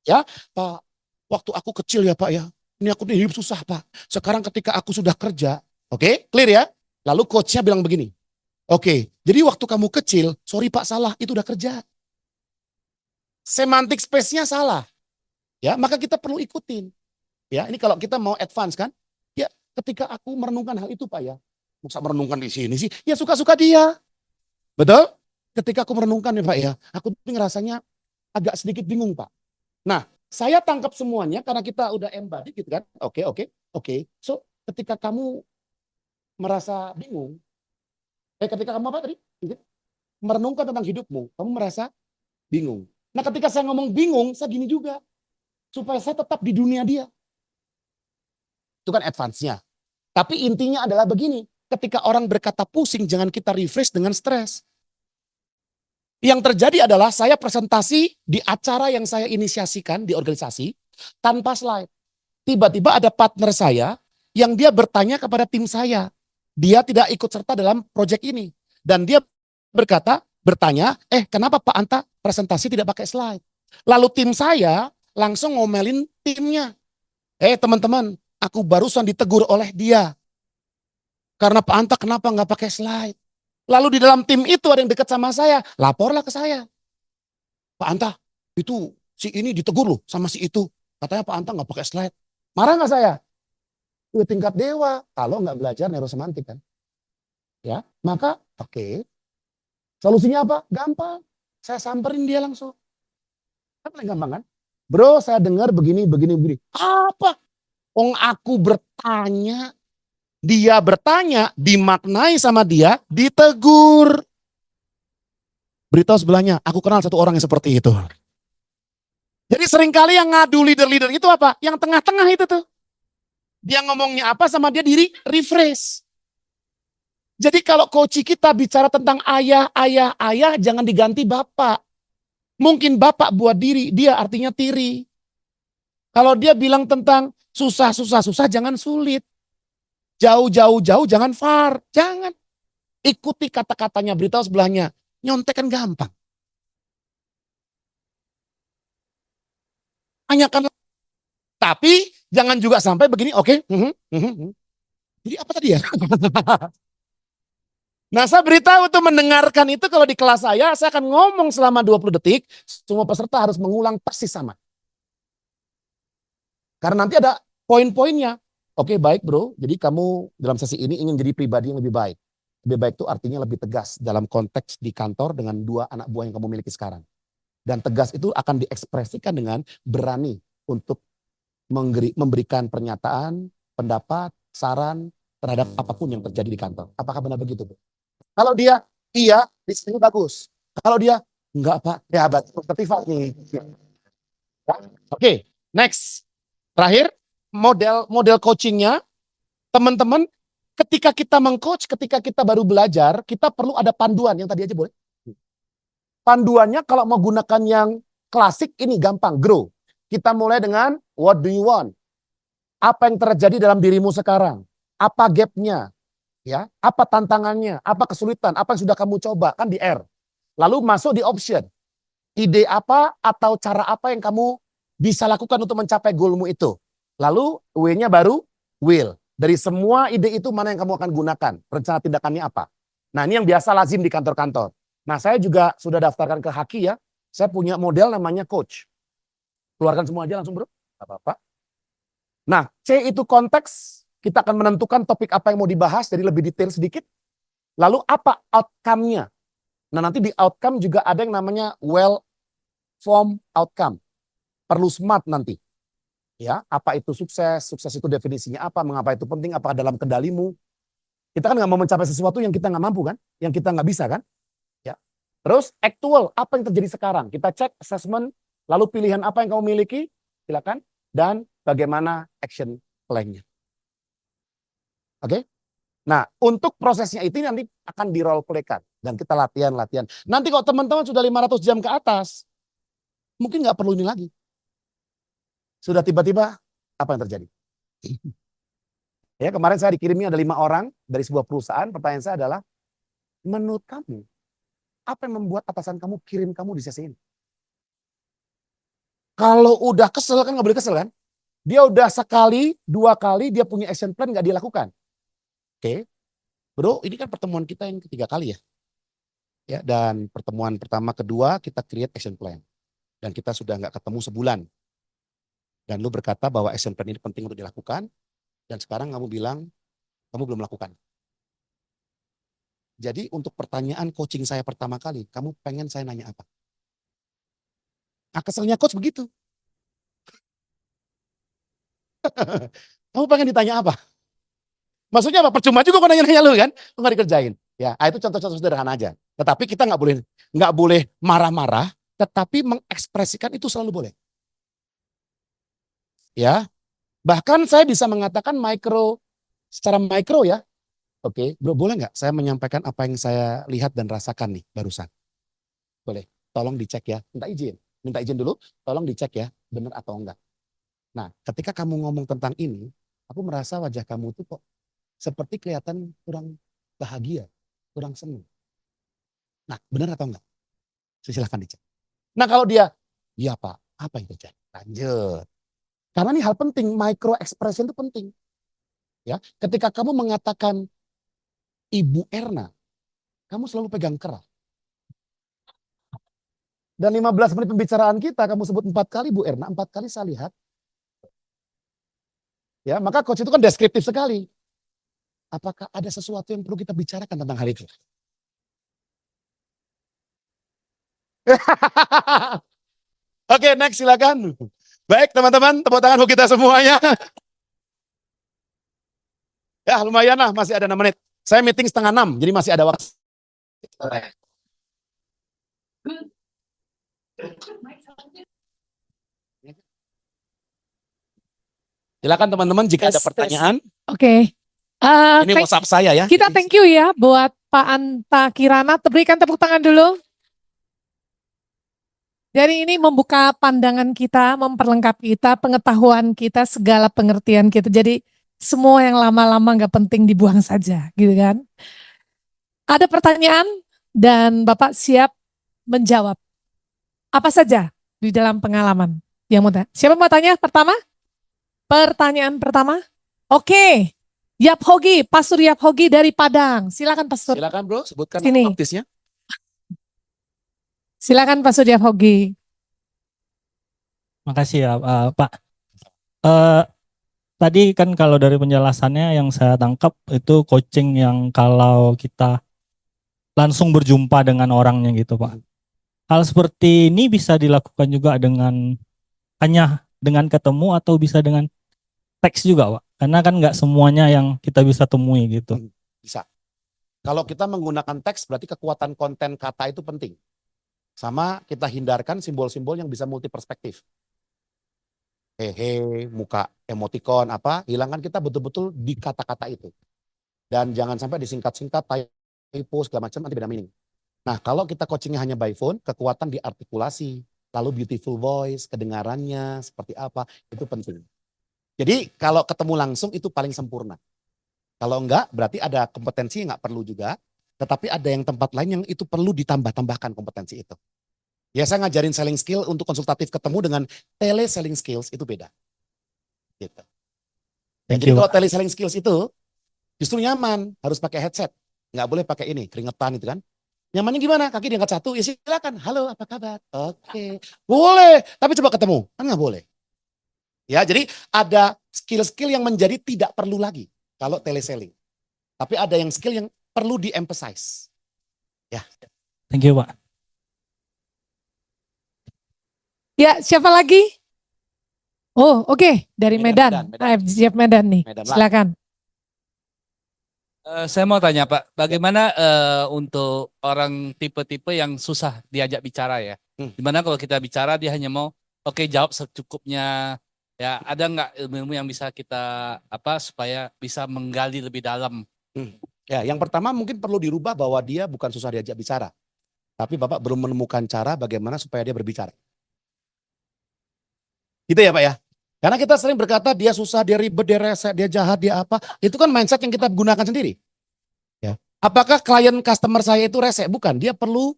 Ya, Pak, waktu aku kecil ya Pak ya, ini aku hidup susah Pak. Sekarang ketika aku sudah kerja, oke, clear ya? Lalu coachnya bilang begini, oke, jadi waktu kamu kecil, sorry Pak salah, itu udah kerja. Semantic space-nya salah. Ya, maka kita perlu ikutin. Ya, ini kalau kita mau advance kan, ya ketika aku merenungkan hal itu Pak ya, masa merenungkan di sini sih, ya suka-suka dia. Betul? Ketika aku merenungkan ya Pak ya, aku tuh ngerasanya agak sedikit bingung Pak. Nah, saya tangkap semuanya karena kita udah embody gitu kan. Oke, oke, oke. So, ketika kamu merasa bingung, ketika kamu apa tadi? Merenungkan tentang hidupmu, kamu merasa bingung. Nah, ketika saya ngomong bingung, saya gini juga. Supaya saya tetap di dunia dia. Itu kan advance-nya. Tapi intinya adalah begini. Ketika orang berkata pusing, jangan kita refresh dengan stres. Yang terjadi adalah saya presentasi di acara yang saya inisiasikan di organisasi tanpa slide. Tiba-tiba ada partner saya yang dia bertanya kepada tim saya. Dia tidak ikut serta dalam proyek ini. Dan dia bertanya, kenapa Pak Anta presentasi tidak pakai slide? Lalu tim saya langsung ngomelin timnya. Teman-teman, aku barusan ditegur oleh dia. Karena Pak Anta kenapa nggak pakai slide? Lalu di dalam tim itu ada yang dekat sama saya, laporlah ke saya. Pak Anta, itu si ini ditegur loh sama si itu. Katanya Pak Anta nggak pakai slide. Marah nggak saya? Itu tingkat dewa. Kalau nggak belajar neurosemantik kan. Ya, maka oke. Solusinya apa? Gampang. Saya samperin dia langsung. Kan paling gampang kan? Bro, saya dengar begini. Apa? Aku bertanya. Dia bertanya, dimaknai sama dia, ditegur. Beritahu sebelahnya, aku kenal satu orang yang seperti itu. Jadi seringkali yang ngadu leader-leader itu apa? Yang tengah-tengah itu tuh. Dia ngomongnya apa sama dia diri refresh. Jadi kalau coach kita bicara tentang ayah, jangan diganti bapak. Mungkin bapak buat diri, dia artinya tiri. Kalau dia bilang tentang susah, jangan sulit. Jauh, jangan far. Jangan. Ikuti kata-katanya, beritahu sebelahnya. Nyontek kan gampang. Tanyakan. Tapi jangan juga sampai begini, oke. Jadi apa tadi ya? Nah, saya beritahu untuk mendengarkan itu kalau di kelas saya akan ngomong selama 20 detik. Semua peserta harus mengulang persis sama. Karena nanti ada poin-poinnya. Oke, baik bro. Jadi kamu dalam sesi ini ingin jadi pribadi yang lebih baik. Lebih baik itu artinya lebih tegas dalam konteks di kantor dengan 2 anak buah yang kamu miliki sekarang. Dan tegas itu akan diekspresikan dengan berani untuk memberikan pernyataan, pendapat, saran terhadap apapun yang terjadi di kantor. Apakah benar begitu? Kalau dia iya, di sini bagus. Kalau dia enggak Pak, ya seperti Pak nih. Oke, next. Terakhir, model coachingnya, teman-teman, ketika kita mengcoach, ketika kita baru belajar, kita perlu ada panduan. Yang tadi aja boleh. Panduannya kalau mau gunakan yang klasik, ini gampang, grow. Kita mulai dengan what do you want? Apa yang terjadi dalam dirimu sekarang? Apa gapnya? Ya, apa tantangannya? Apa kesulitan? Apa yang sudah kamu coba? Kan di R. Lalu masuk di option. Ide apa atau cara apa yang kamu bisa lakukan untuk mencapai goalmu itu. Lalu W-nya baru will. Dari semua ide itu mana yang kamu akan gunakan? Rencana tindakannya apa? Nah, ini yang biasa lazim di kantor-kantor. Nah, saya juga sudah daftarkan ke Haki ya. Saya punya model namanya coach. Keluarkan semua aja langsung bro. Gak apa-apa. Nah, C itu konteks. Kita akan menentukan topik apa yang mau dibahas. Jadi lebih detail sedikit. Lalu apa outcome-nya? Nah, nanti di outcome juga ada yang namanya well-formed outcome. Perlu smart nanti. Ya, apa itu sukses? Sukses itu definisinya apa? Mengapa itu penting? Apakah dalam kendalimu? Kita kan nggak mau mencapai sesuatu yang kita nggak mampu kan? Yang kita nggak bisa kan? Ya. Terus actual, apa yang terjadi sekarang? Kita cek assessment, lalu pilihan apa yang kamu miliki? Silakan. Dan bagaimana action plan-nya. Oke? Nah, untuk prosesnya itu nanti akan di role play-kan. Dan kita latihan. Nanti kalau teman-teman sudah 500 jam ke atas, mungkin nggak perlu ini lagi. Sudah tiba-tiba apa yang terjadi? Ya, kemarin saya dikirimnya ada 5 orang dari sebuah perusahaan. Pertanyaan saya adalah, menurut kamu, apa yang membuat atasan kamu kirim kamu di sesi ini? Kalau udah kesel, kan nggak boleh kesel kan? Dia udah sekali, 2 kali, dia punya action plan nggak dilakukan. Oke, bro, ini kan pertemuan kita yang ketiga kali ya. Ya, dan pertemuan pertama, kedua, kita create action plan. Dan kita sudah nggak ketemu sebulan. Dan lu berkata bahwa action plan ini penting untuk dilakukan. Dan sekarang kamu bilang, kamu belum lakukan. Jadi untuk pertanyaan coaching saya pertama kali, kamu pengen saya nanya apa? Nah, keselnya coach begitu. Kamu pengen ditanya apa? Maksudnya apa? Percuma juga kok nanya-nanya lu kan? Lu nggak dikerjain. Ya, itu contoh-contoh sederhana aja. Tetapi kita nggak boleh marah-marah, tetapi mengekspresikan itu selalu boleh. Ya, bahkan saya bisa mengatakan secara mikro ya. Oke, bro, boleh nggak saya menyampaikan apa yang saya lihat dan rasakan nih barusan? Boleh, tolong dicek ya. Minta izin dulu, tolong dicek ya, benar atau enggak. Nah, ketika kamu ngomong tentang ini, aku merasa wajah kamu tuh kok seperti kelihatan kurang bahagia, kurang senang. Nah, benar atau enggak? Silahkan dicek. Nah, kalau dia, iya Pak, apa yang terjadi? Lanjut. Karena ini hal penting, micro expression itu penting. Ya, ketika kamu mengatakan Ibu Erna, kamu selalu pegang keras. Dan 15 menit pembicaraan kita, kamu sebut 4 kali Bu Erna, 4 kali saya lihat. Ya, maka coach itu kan deskriptif sekali. Apakah ada sesuatu yang perlu kita bicarakan tentang hal itu? Oke, next silakan. Baik teman-teman, tepuk tangan untuk kita semuanya. Ya lumayan lah, masih ada 6 menit. Saya meeting 5:30, jadi masih ada waktu. Silakan teman-teman jika ada pertanyaan. Oke. Ini WhatsApp saya ya. Kita thank you ya buat Pak Anta Kirana. Berikan tepuk tangan dulu. Jadi ini membuka pandangan kita, memperlengkap kita, pengetahuan kita, segala pengertian kita. Jadi semua yang lama-lama nggak penting dibuang saja, gitu kan? Ada pertanyaan dan Bapak siap menjawab. Apa saja di dalam pengalaman yang mau tanya? Siapa mau tanya pertama? Pertanyaan pertama? Oke. Yap Hogi, Pastor Yap Hogi dari Padang. Silakan Pastor. Silakan bro, sebutkan Sini. baptisnya. Silakan Pastor Yap Hogi. Makasih ya Pak. Tadi kan kalau dari penjelasannya yang saya tangkap itu coaching yang kalau kita langsung berjumpa dengan orangnya gitu Pak. Hal seperti ini bisa dilakukan juga hanya dengan ketemu atau bisa dengan teks juga Pak. Karena kan nggak semuanya yang kita bisa temui gitu. Bisa. Kalau kita menggunakan teks berarti kekuatan konten kata itu penting. Sama kita hindarkan simbol-simbol yang bisa multi perspektif. Hehe, muka emoticon apa, hilangkan kita betul-betul di kata-kata itu. Dan jangan sampai disingkat-singkat, typo segala macam nanti beda meaning. Nah, kalau kita coachingnya hanya by phone, kekuatan di artikulasi, lalu beautiful voice, kedengarannya seperti apa, itu penting. Jadi kalau ketemu langsung itu paling sempurna. Kalau enggak, berarti ada kompetensi yang enggak perlu juga, tetapi ada yang tempat lain yang itu perlu ditambah-tambahkan kompetensi itu. Ya saya ngajarin selling skill untuk konsultatif ketemu dengan tele selling skills itu beda. Gitu. Jadi kalau tele selling skills itu justru nyaman, harus pakai headset. Nggak boleh pakai ini, keringetan itu kan. Nyamannya gimana? Kaki diangkat satu, ya silakan. Halo, apa kabar? Oke. Boleh, tapi coba ketemu. Kan nggak boleh. Ya, jadi ada skill-skill yang menjadi tidak perlu lagi kalau teleselling. Tapi ada yang skill yang perlu di-emphasize. Ya. Thank you Pak. Ya, siapa lagi? Oh, oke. Dari Medan. Siap Medan nih. Medan. Silakan. Saya mau tanya Pak, bagaimana untuk orang tipe-tipe yang susah diajak bicara ya? Dimana kalau kita bicara dia hanya mau, oke jawab secukupnya. Ya, ada nggak ilmu yang bisa kita supaya bisa menggali lebih dalam Ya, yang pertama mungkin perlu dirubah bahwa dia bukan susah diajak bicara. Tapi Bapak belum menemukan cara bagaimana supaya dia berbicara. Gitu ya Pak ya. Karena kita sering berkata dia susah, dia ribet, dia rese, dia jahat, dia apa. Itu kan mindset yang kita gunakan sendiri. Ya. Apakah klien customer saya itu rese? Bukan, dia perlu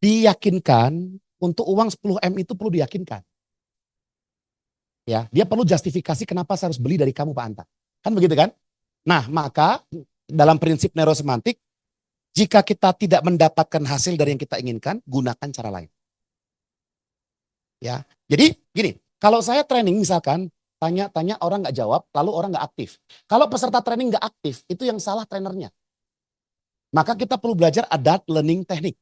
diyakinkan untuk uang 10 M itu perlu diyakinkan. Ya, dia perlu justifikasi kenapa saya harus beli dari kamu Pak Anta. Kan begitu kan? Nah, maka dalam prinsip neurosemantik, jika kita tidak mendapatkan hasil dari yang kita inginkan, gunakan cara lain. Ya, jadi gini, kalau saya training misalkan tanya-tanya orang nggak jawab, lalu orang nggak aktif. Kalau peserta training nggak aktif, itu yang salah trainernya. Maka kita perlu belajar adult learning teknik.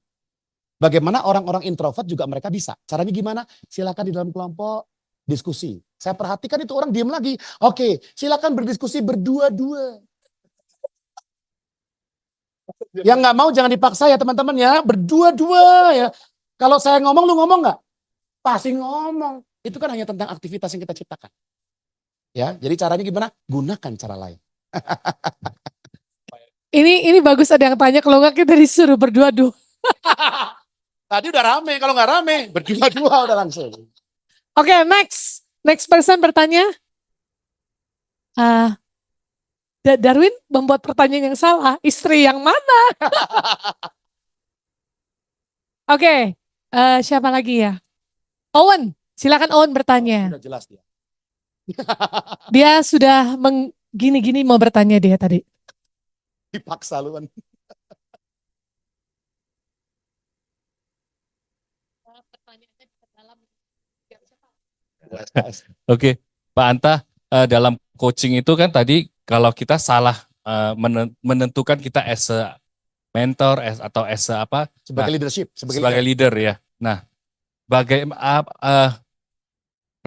Bagaimana orang-orang introvert juga mereka bisa. Caranya gimana? Silakan di dalam kelompok diskusi. Saya perhatikan itu orang diem lagi. Oke, silakan berdiskusi berdua-dua. Yang nggak mau jangan dipaksa ya teman-teman ya, berdua-dua ya. Kalau saya ngomong, lu ngomong nggak? Pasti ngomong. Itu kan hanya tentang aktivitas yang kita ciptakan. Ya, jadi caranya gimana? Gunakan cara lain. Ini bagus ada yang tanya, kalau nggak kita disuruh berdua-dua. Tadi udah rame, kalau nggak rame, berdua-dua udah langsung. Oke, next. Next person bertanya. Darwin membuat pertanyaan yang salah. Istri yang mana? Oke, siapa lagi ya? Owen, silakan Owen bertanya. Udah jelas dia. Dia sudah gini-gini mau bertanya dia tadi. Dipaksa lu kan. Oke, Pak Anta, dalam coaching itu kan tadi kalau kita salah menentukan kita as a mentor atau as a apa? Sebagai Nah, leadership, sebagai leader ya. Nah,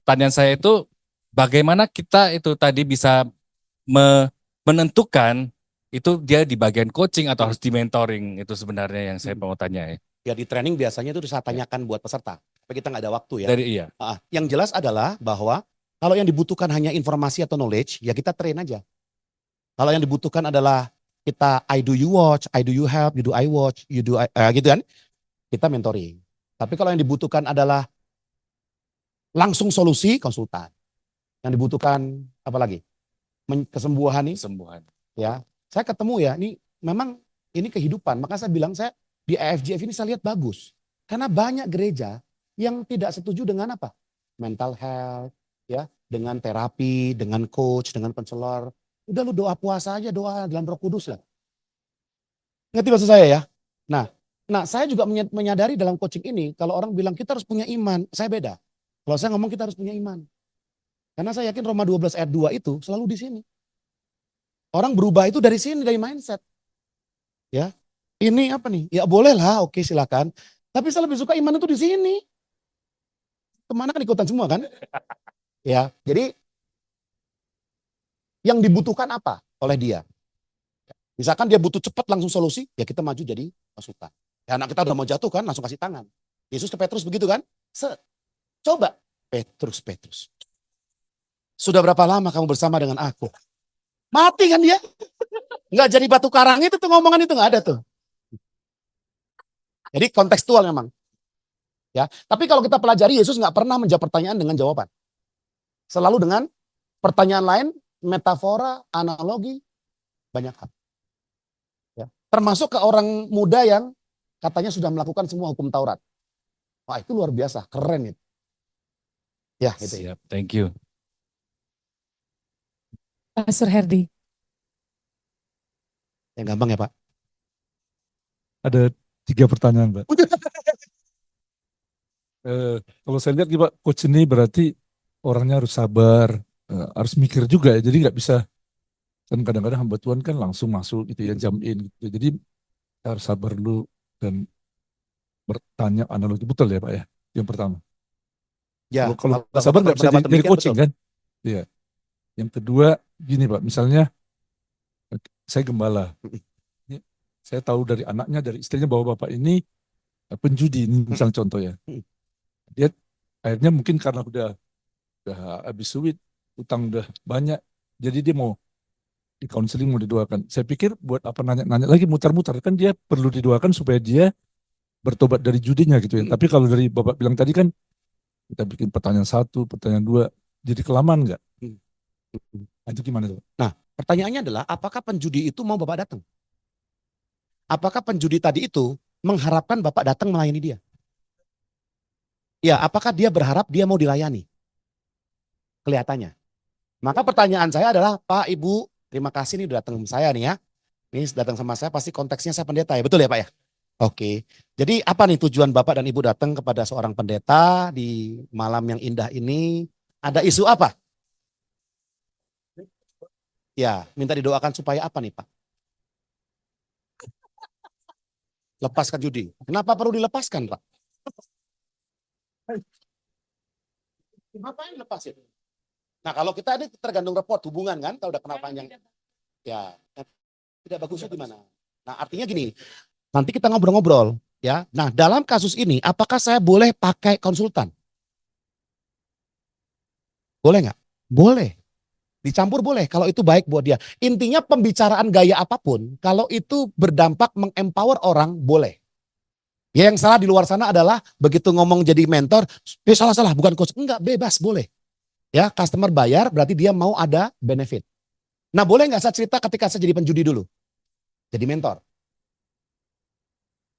pertanyaan saya itu bagaimana kita itu tadi bisa menentukan itu dia di bagian coaching atau harus di mentoring, itu sebenarnya yang saya mau tanya ya. Ya di training biasanya itu saya tanyakan buat peserta. Tapi kita nggak ada waktu ya. Iya. Yang jelas adalah bahwa kalau yang dibutuhkan hanya informasi atau knowledge, ya kita train aja. Kalau yang dibutuhkan adalah kita I do you watch, I do you help, you do I watch, you do gitu kan. Kita mentoring. Tapi kalau yang dibutuhkan adalah langsung solusi, konsultan. Yang dibutuhkan apa lagi? Kesembuhan nih. Kesembuhan. Ya, saya ketemu ya, ini memang ini kehidupan. Maka saya bilang saya di AFGF ini saya lihat bagus. Karena banyak gereja yang tidak setuju dengan apa? Mental health, ya, dengan terapi, dengan coach, dengan konselor. Udah lu doa puasa aja, doa dalam Roh Kudus lah. Ngerti maksud saya ya? Nah, saya juga menyadari dalam coaching ini, kalau orang bilang kita harus punya iman, saya beda. Kalau saya ngomong kita harus punya iman. Karena saya yakin Roma 12 ayat 2 itu selalu di sini. Orang berubah itu dari sini, dari mindset. Ya, ini apa nih? Ya boleh lah, oke silakan. Tapi saya lebih suka iman itu di sini. Kemana kan ikutan semua kan? Ya, jadi yang dibutuhkan apa oleh dia? Misalkan dia butuh cepat langsung solusi, ya kita maju jadi konsultan. Ya anak kita udah mau jatuh kan, langsung kasih tangan. Yesus ke Petrus begitu kan? Coba, Petrus. Sudah berapa lama kamu bersama dengan aku? Mati kan dia? Nggak jadi batu karang itu tuh ngomongan itu nggak ada tuh. Jadi kontekstual memang. Ya, tapi kalau kita pelajari Yesus nggak pernah menjawab pertanyaan dengan jawaban. Selalu dengan pertanyaan lain, metafora, analogi, banyak hal. Ya. Termasuk ke orang muda yang katanya sudah melakukan semua hukum Taurat. Wah itu luar biasa, keren itu. Ya, gitu. Siap, thank you. Pastor Herdi. Yang gampang ya Pak. Ada 3 pertanyaan, Pak. Kalau saya lihat Pak, coach ini berarti orangnya harus sabar, harus mikir juga ya. Jadi nggak bisa, kan kadang-kadang hamba Tuhan kan langsung masuk gitu ya, jump in gitu. Jadi harus sabar dulu dan bertanya analogi, betul ya Pak ya? Yang pertama. Ya, Kalau nggak sabar nggak bisa jadi coaching kan? Iya. Yang kedua gini Pak, misalnya saya gembala. Saya tahu dari anaknya, dari istrinya bahwa bapak ini penjudi, ini misalnya contoh ya. Dia akhirnya mungkin karena udah habis duit, utang udah banyak, jadi dia mau di counseling mau didoakan. Saya pikir buat apa nanya-nanya lagi mutar-mutar, kan dia perlu didoakan supaya dia bertobat dari judinya gitu ya. Tapi kalau dari Bapak bilang tadi kan kita bikin pertanyaan 1, pertanyaan 2, jadi kelamaan nggak? Nah, itu gimana tuh? Nah, pertanyaannya adalah apakah penjudi itu mau Bapak datang? Apakah penjudi tadi itu mengharapkan Bapak datang melayani dia? Ya, apakah dia berharap dia mau dilayani? Kelihatannya. Maka pertanyaan saya adalah, Pak, Ibu, terima kasih nih udah datang sama saya nih ya. Ini datang sama saya pasti konteksnya saya pendeta ya, betul ya Pak ya? Oke. Jadi apa nih tujuan Bapak dan Ibu datang kepada seorang pendeta di malam yang indah ini? Ada isu apa? Ya, minta didoakan supaya apa nih Pak? Lepaskan judi. Kenapa perlu dilepaskan Pak? Ngapain lepasin? Nah kalau kita ini tergantung report hubungan kan, kalau udah kenal panjang. Ya, tidak bagusnya gimana? Nah artinya gini, nanti kita ngobrol-ngobrol ya. Nah dalam kasus ini, apakah saya boleh pakai konsultan? Boleh nggak? Boleh. Dicampur boleh kalau itu baik buat dia. Intinya pembicaraan gaya apapun, kalau itu berdampak mengempower orang, boleh. Ya yang salah di luar sana adalah begitu ngomong jadi mentor, salah-salah bukan coach. Enggak, bebas, boleh. Ya, customer bayar berarti dia mau ada benefit. Nah boleh nggak saya cerita ketika saya jadi penjudi dulu? Jadi mentor.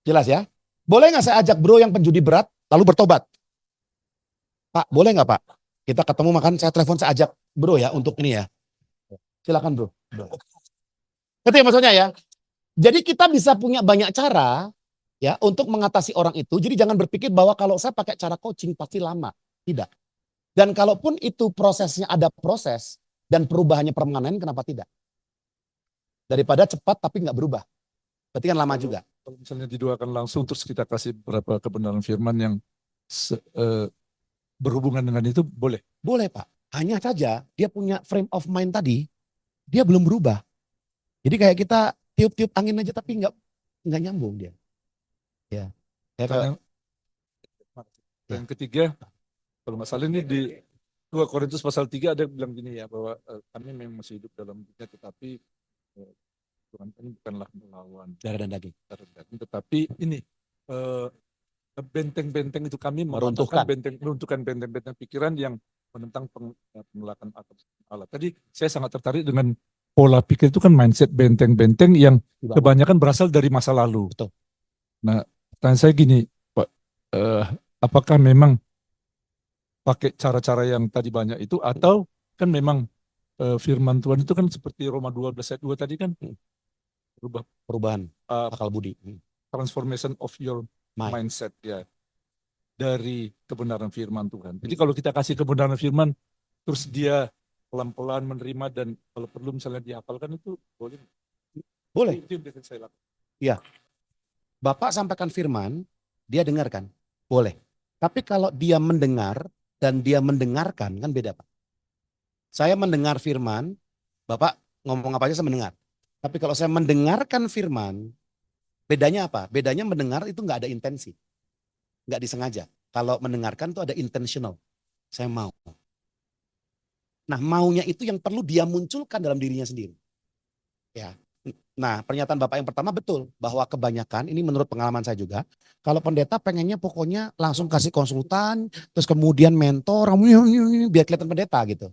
Jelas ya? Boleh nggak saya ajak bro yang penjudi berat lalu bertobat? Pak, boleh nggak Pak? Kita ketemu makan, saya telepon, saya ajak bro ya untuk ini ya. Silakan bro. Ngerti ya maksudnya ya? Jadi kita bisa punya banyak cara ya untuk mengatasi orang itu. Jadi jangan berpikir bahwa kalau saya pakai cara coaching pasti lama. Tidak. Dan kalaupun itu prosesnya ada proses dan perubahannya permanen, kenapa tidak? Daripada cepat tapi nggak berubah. Berarti kan lama juga. Kalau misalnya didoakan langsung terus kita kasih beberapa kebenaran firman yang berhubungan dengan itu, boleh? Boleh Pak. Hanya saja dia punya frame of mind tadi, dia belum berubah. Jadi kayak kita tiup-tiup angin aja tapi nggak nyambung dia. Ya. Ya kalau, Yang ketiga, kalau nggak salah ini di 2 Korintus pasal 3 ada yang bilang gini ya, bahwa kami memang masih hidup dalam dunia, tetapi Tuhan ini bukanlah melawan darah dan daging. tetapi ini benteng-benteng itu kami Meruntuhkan. meruntuhkan benteng-benteng pikiran yang menentang penolakan atas Allah. Tadi saya sangat tertarik dengan pola pikir itu kan mindset benteng-benteng yang kebanyakan berasal dari masa lalu. Betul. Nah, pertanyaan saya gini, Pak, apakah memang pakai cara-cara yang tadi banyak itu, atau kan memang firman Tuhan itu kan seperti Roma 12 ayat 2 tadi kan Perubahan akal budi. transformation of your Mind. mindset ya, dari kebenaran firman Tuhan. Jadi kalau kita kasih kebenaran firman terus dia pelan-pelan menerima dan kalau perlu misalnya dihafalkan, itu boleh? Boleh. Itu yang biasa saya lakukan. Iya. Bapak sampaikan firman, dia dengarkan. Boleh. Tapi kalau dia mendengar dan dia mendengarkan kan beda Pak. Saya mendengar firman, Bapak ngomong apa aja saya mendengar. Tapi kalau saya mendengarkan firman, bedanya apa? Bedanya mendengar itu nggak ada intensi. Nggak disengaja. Kalau mendengarkan itu ada intentional. Saya mau. Nah maunya itu yang perlu dia munculkan dalam dirinya sendiri. Ya. Nah pernyataan Bapak yang pertama betul. Bahwa kebanyakan, ini menurut pengalaman saya juga. Kalau pendeta pengennya pokoknya langsung kasih konsultan. Terus kemudian mentor. Biar kelihatan pendeta gitu.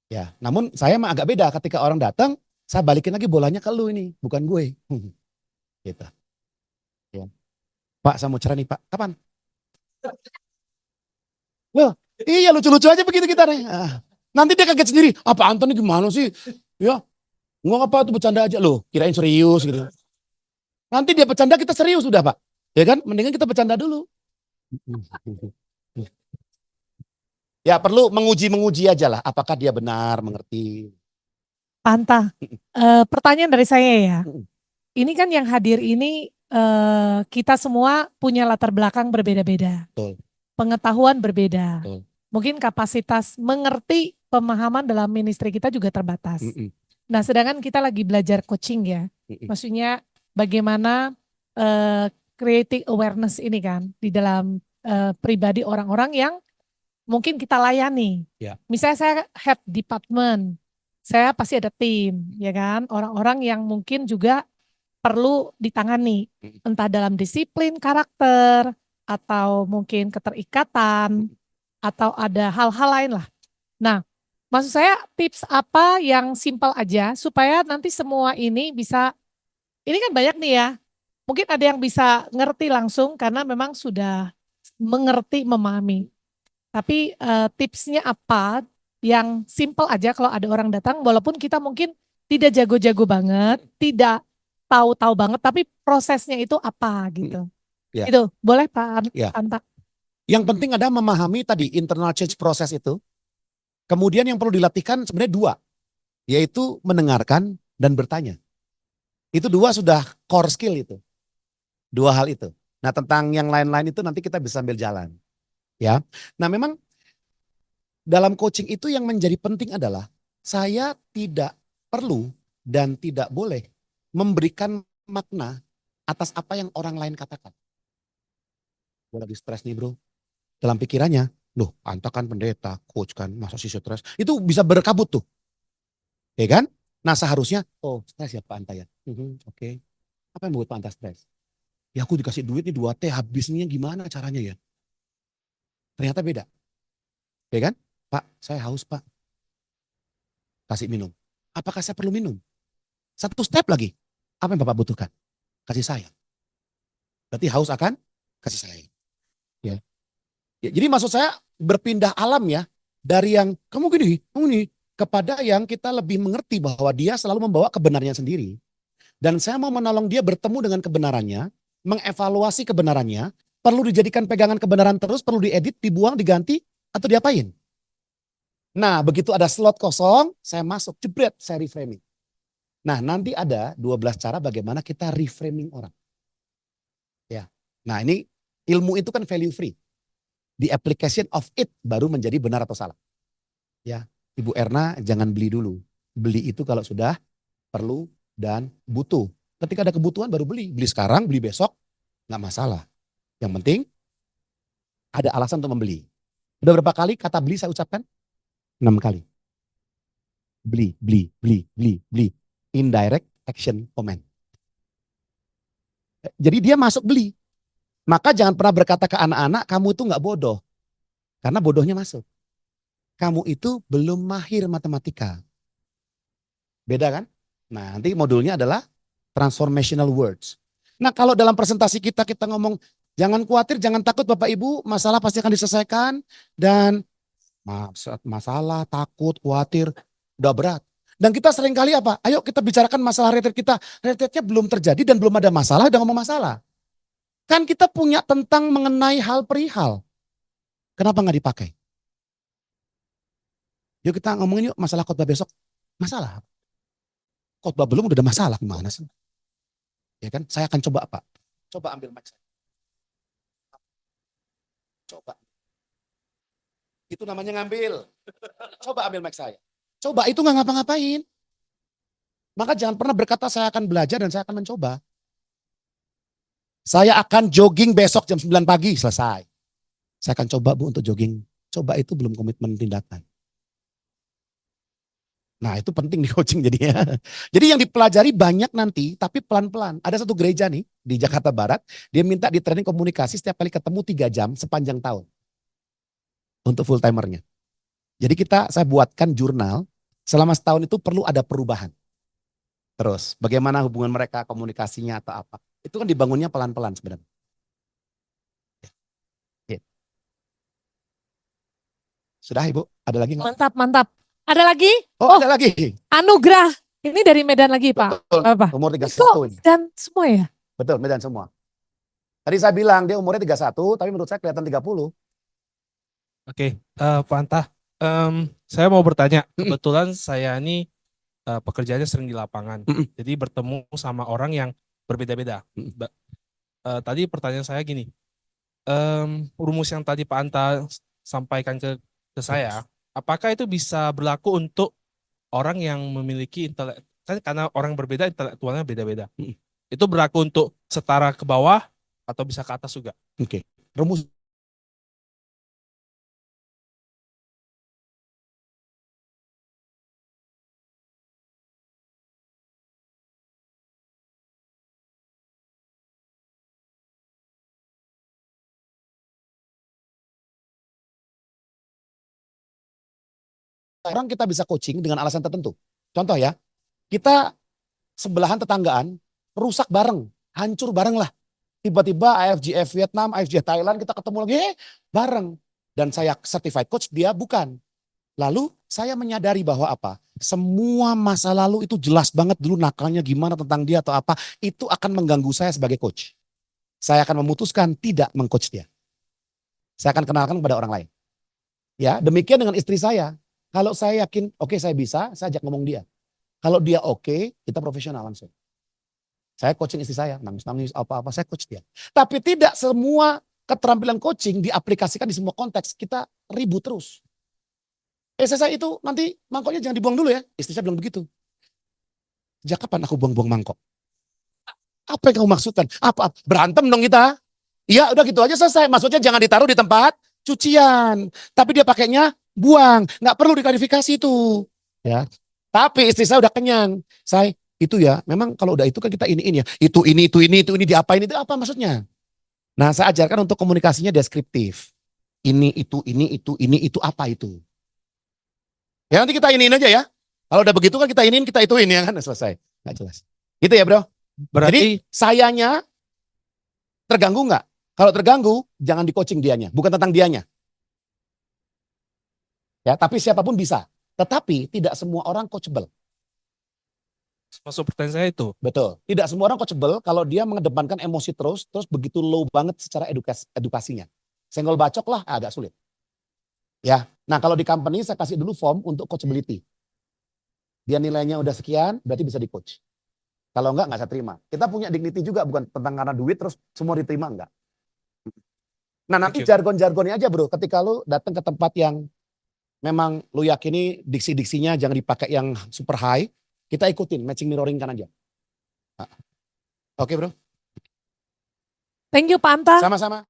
Ya, namun saya mah agak beda ketika orang datang. Saya balikin lagi bolanya ke lu ini. Bukan gue. Gitu. Ya. Pak saya mau cerah nih Pak. Kapan? Loh, iya lucu-lucu aja begitu kita nih. Nanti dia kaget sendiri. Apa Anton ini gimana sih? Ya, nggak apa itu bercanda aja loh. Kirain serius gitu. Nanti dia bercanda kita serius sudah Pak. Ya kan? Mendingan kita bercanda dulu. Ya perlu menguji aja lah. Apakah dia benar mengerti. Panta, pertanyaan dari saya ya. Ini kan yang hadir ini kita semua punya latar belakang berbeda-beda. Betul. Pengetahuan berbeda. Betul. Mungkin kapasitas mengerti pemahaman dalam ministry kita juga terbatas. Nah, sedangkan kita lagi belajar coaching ya. Maksudnya bagaimana creating awareness ini kan di dalam pribadi orang-orang yang mungkin kita layani. Ya. Misalnya saya head department, saya pasti ada tim, ya kan? Orang-orang yang mungkin juga perlu ditangani, entah dalam disiplin karakter, atau mungkin keterikatan, atau ada hal-hal lain lah. Nah, maksud saya tips apa yang simpel aja supaya nanti semua ini bisa, ini kan banyak nih ya, mungkin ada yang bisa ngerti langsung karena memang sudah mengerti, memahami. Tapi tipsnya apa yang simpel aja kalau ada orang datang, walaupun kita mungkin tidak jago-jago banget, tidak tahu-tahu banget, tapi prosesnya itu apa gitu. Ya. Itu boleh Pak Ya. Anta? Yang penting ada memahami tadi internal change process itu. Kemudian yang perlu dilatihkan sebenarnya dua, yaitu mendengarkan dan bertanya. Itu dua sudah core skill itu. Dua hal itu. Nah, tentang yang lain-lain itu nanti kita bisa sambil jalan. Ya. Nah, memang dalam coaching itu yang menjadi penting adalah saya tidak perlu dan tidak boleh memberikan makna atas apa yang orang lain katakan. Gue lagi stres nih bro. Dalam pikirannya, loh Anta kan pendeta, coach kan, masa sih stres? Itu bisa berkabut tuh. Ya kan? Nah seharusnya, oh stres ya Pak Anta ya. Oke. Apa yang membuat Pak Anta stres? Ya aku dikasih duit nih 2T, habisnya gimana caranya ya? Ternyata beda. Ya kan? Pak, saya haus Pak. Kasih minum. Apakah saya perlu minum? Satu step lagi. Apa yang Bapak butuhkan? Kasih sayang. Berarti haus akan kasih sayang. Ya. Ya, jadi maksud saya berpindah alam ya. Dari yang kamu gini, kepada yang kita lebih mengerti bahwa dia selalu membawa kebenarannya sendiri. Dan saya mau menolong dia bertemu dengan kebenarannya, mengevaluasi kebenarannya, perlu dijadikan pegangan kebenaran terus, perlu diedit, dibuang, diganti, atau diapain. Nah begitu ada slot kosong, saya masuk, jebret, saya reframing. Nah nanti ada 12 cara bagaimana kita reframing orang. Ya. Nah ini ilmu itu kan value free. The application of it baru menjadi benar atau salah. Ya, Ibu Erna jangan beli dulu. Beli itu kalau sudah perlu dan butuh. Ketika ada kebutuhan baru beli. Beli sekarang, beli besok, nggak masalah. Yang penting ada alasan untuk membeli. Udah berapa kali kata beli saya ucapkan? 6 kali. Beli, beli, beli, beli, beli. Indirect action comment. Jadi dia masuk beli. Maka jangan pernah berkata ke anak-anak, kamu itu nggak bodoh. Karena bodohnya masuk. Kamu itu belum mahir matematika. Beda kan? Nah nanti modulnya adalah transformational words. Nah kalau dalam presentasi kita ngomong, jangan khawatir, jangan takut Bapak Ibu, masalah pasti akan diselesaikan. Dan masalah, takut, khawatir, udah berat. Dan kita seringkali apa? Ayo kita bicarakan masalah retreat kita. Retreatnya belum terjadi dan belum ada masalah, udah ngomong masalah. Kan kita punya tentang mengenai hal perihal. Kenapa nggak dipakai? Yuk kita ngomongin yuk masalah khotbah besok. Masalah. Khotbah belum udah ada masalah, gimana sih? Ya kan? Saya akan coba Pak. Coba ambil mic saya. Coba. Itu namanya ngambil. Coba ambil mic saya. Coba itu nggak ngapa-ngapain. Maka jangan pernah berkata saya akan belajar dan saya akan mencoba. Saya akan jogging besok jam 9 pagi, selesai. Saya akan coba Bu untuk jogging. Coba itu belum komitmen tindakan. Nah itu penting di coaching jadinya. Jadi yang dipelajari banyak nanti, tapi pelan-pelan. Ada satu gereja nih di Jakarta Barat, dia minta di training komunikasi setiap kali ketemu 3 jam sepanjang tahun. Untuk full timernya. Jadi saya buatkan jurnal, selama setahun itu perlu ada perubahan. Terus bagaimana hubungan mereka, komunikasinya atau apa. Itu kan dibangunnya pelan-pelan sebenarnya. Ya. Sudah Ibu, ada lagi nggak? Mantap, mantap. Ada lagi? Oh, ada lagi. Anugerah. Ini dari Medan lagi Pak. Betul, Apa? umur Itu 31 ini. dan semua ya? Betul, Medan semua. Tadi saya bilang dia umurnya 31, tapi menurut saya kelihatan 30. Oke, Pak Anta, saya mau bertanya. Kebetulan saya ini pekerjaannya sering di lapangan, jadi bertemu sama orang yang berbeda-beda. Tadi pertanyaan saya gini, rumus yang tadi Pak Anta sampaikan ke saya, apakah itu bisa berlaku untuk orang yang memiliki kan karena orang berbeda intelektualnya beda-beda. Itu berlaku untuk setara ke bawah atau bisa ke atas juga? Oke. Rumus orang kita bisa coaching dengan alasan tertentu. Contoh ya, kita sebelahan tetanggaan, rusak bareng, hancur bareng lah. Tiba-tiba IFGF Vietnam, IFGF Thailand, kita ketemu lagi bareng. Dan saya certified coach, dia bukan. Lalu saya menyadari bahwa apa? Semua masa lalu itu jelas banget dulu nakalnya gimana tentang dia atau apa. Itu akan mengganggu saya sebagai coach. Saya akan memutuskan tidak mengcoach dia. Saya akan kenalkan kepada orang lain. Ya, demikian dengan istri saya. Kalau saya yakin, oke, saya bisa, saya ajak ngomong dia. Kalau dia oke, kita profesional langsung. Saya coaching istri saya, nangis-nangis apa-apa, saya coach dia. Tapi tidak semua keterampilan coaching diaplikasikan di semua konteks. Kita ribut terus. Saya itu nanti mangkoknya jangan dibuang dulu ya. Istri saya bilang begitu. Sejak kapan aku buang-buang mangkok? Apa yang kamu maksudkan? Apa? Berantem dong kita. Iya udah gitu aja selesai. Maksudnya jangan ditaruh di tempat cucian. Tapi dia pakainya buang. Nggak perlu diklarifikasi itu. Ya. Tapi istri saya udah kenyang. Saya itu ya, memang kalau udah itu kan kita ini ya. Itu ini diapain itu apa maksudnya? Nah saya ajarkan untuk komunikasinya deskriptif. Ini, itu apa itu. Ya nanti kita iniin aja ya. Kalau udah begitu kan kita iniin, kita ituin ya kan. Selesai. Nggak jelas. Gitu ya bro. Berarti Jadi sayanya terganggu nggak? Kalau terganggu, jangan di coaching dianya. Bukan tentang dianya. Ya, tapi siapapun bisa. Tetapi tidak semua orang coachable. masuk pertanyaan saya itu. Betul. Tidak semua orang coachable kalau dia mengedepankan emosi terus begitu low banget secara edukasinya. Senggol bacok lah agak sulit. Ya. Nah kalau di company saya kasih dulu form untuk coachability. Dia nilainya udah sekian, berarti bisa di coach. Kalau enggak saya terima. Kita punya dignity juga, bukan tentang karena duit terus semua diterima, enggak. Nah nanti jargon-jargonnya aja bro, ketika lu datang ke tempat yang memang lu yakini diksi-diksinya jangan dipakai yang super high, kita ikutin, matching mirroring kan aja. Oke bro. Thank you Pak Anta. Sama-sama.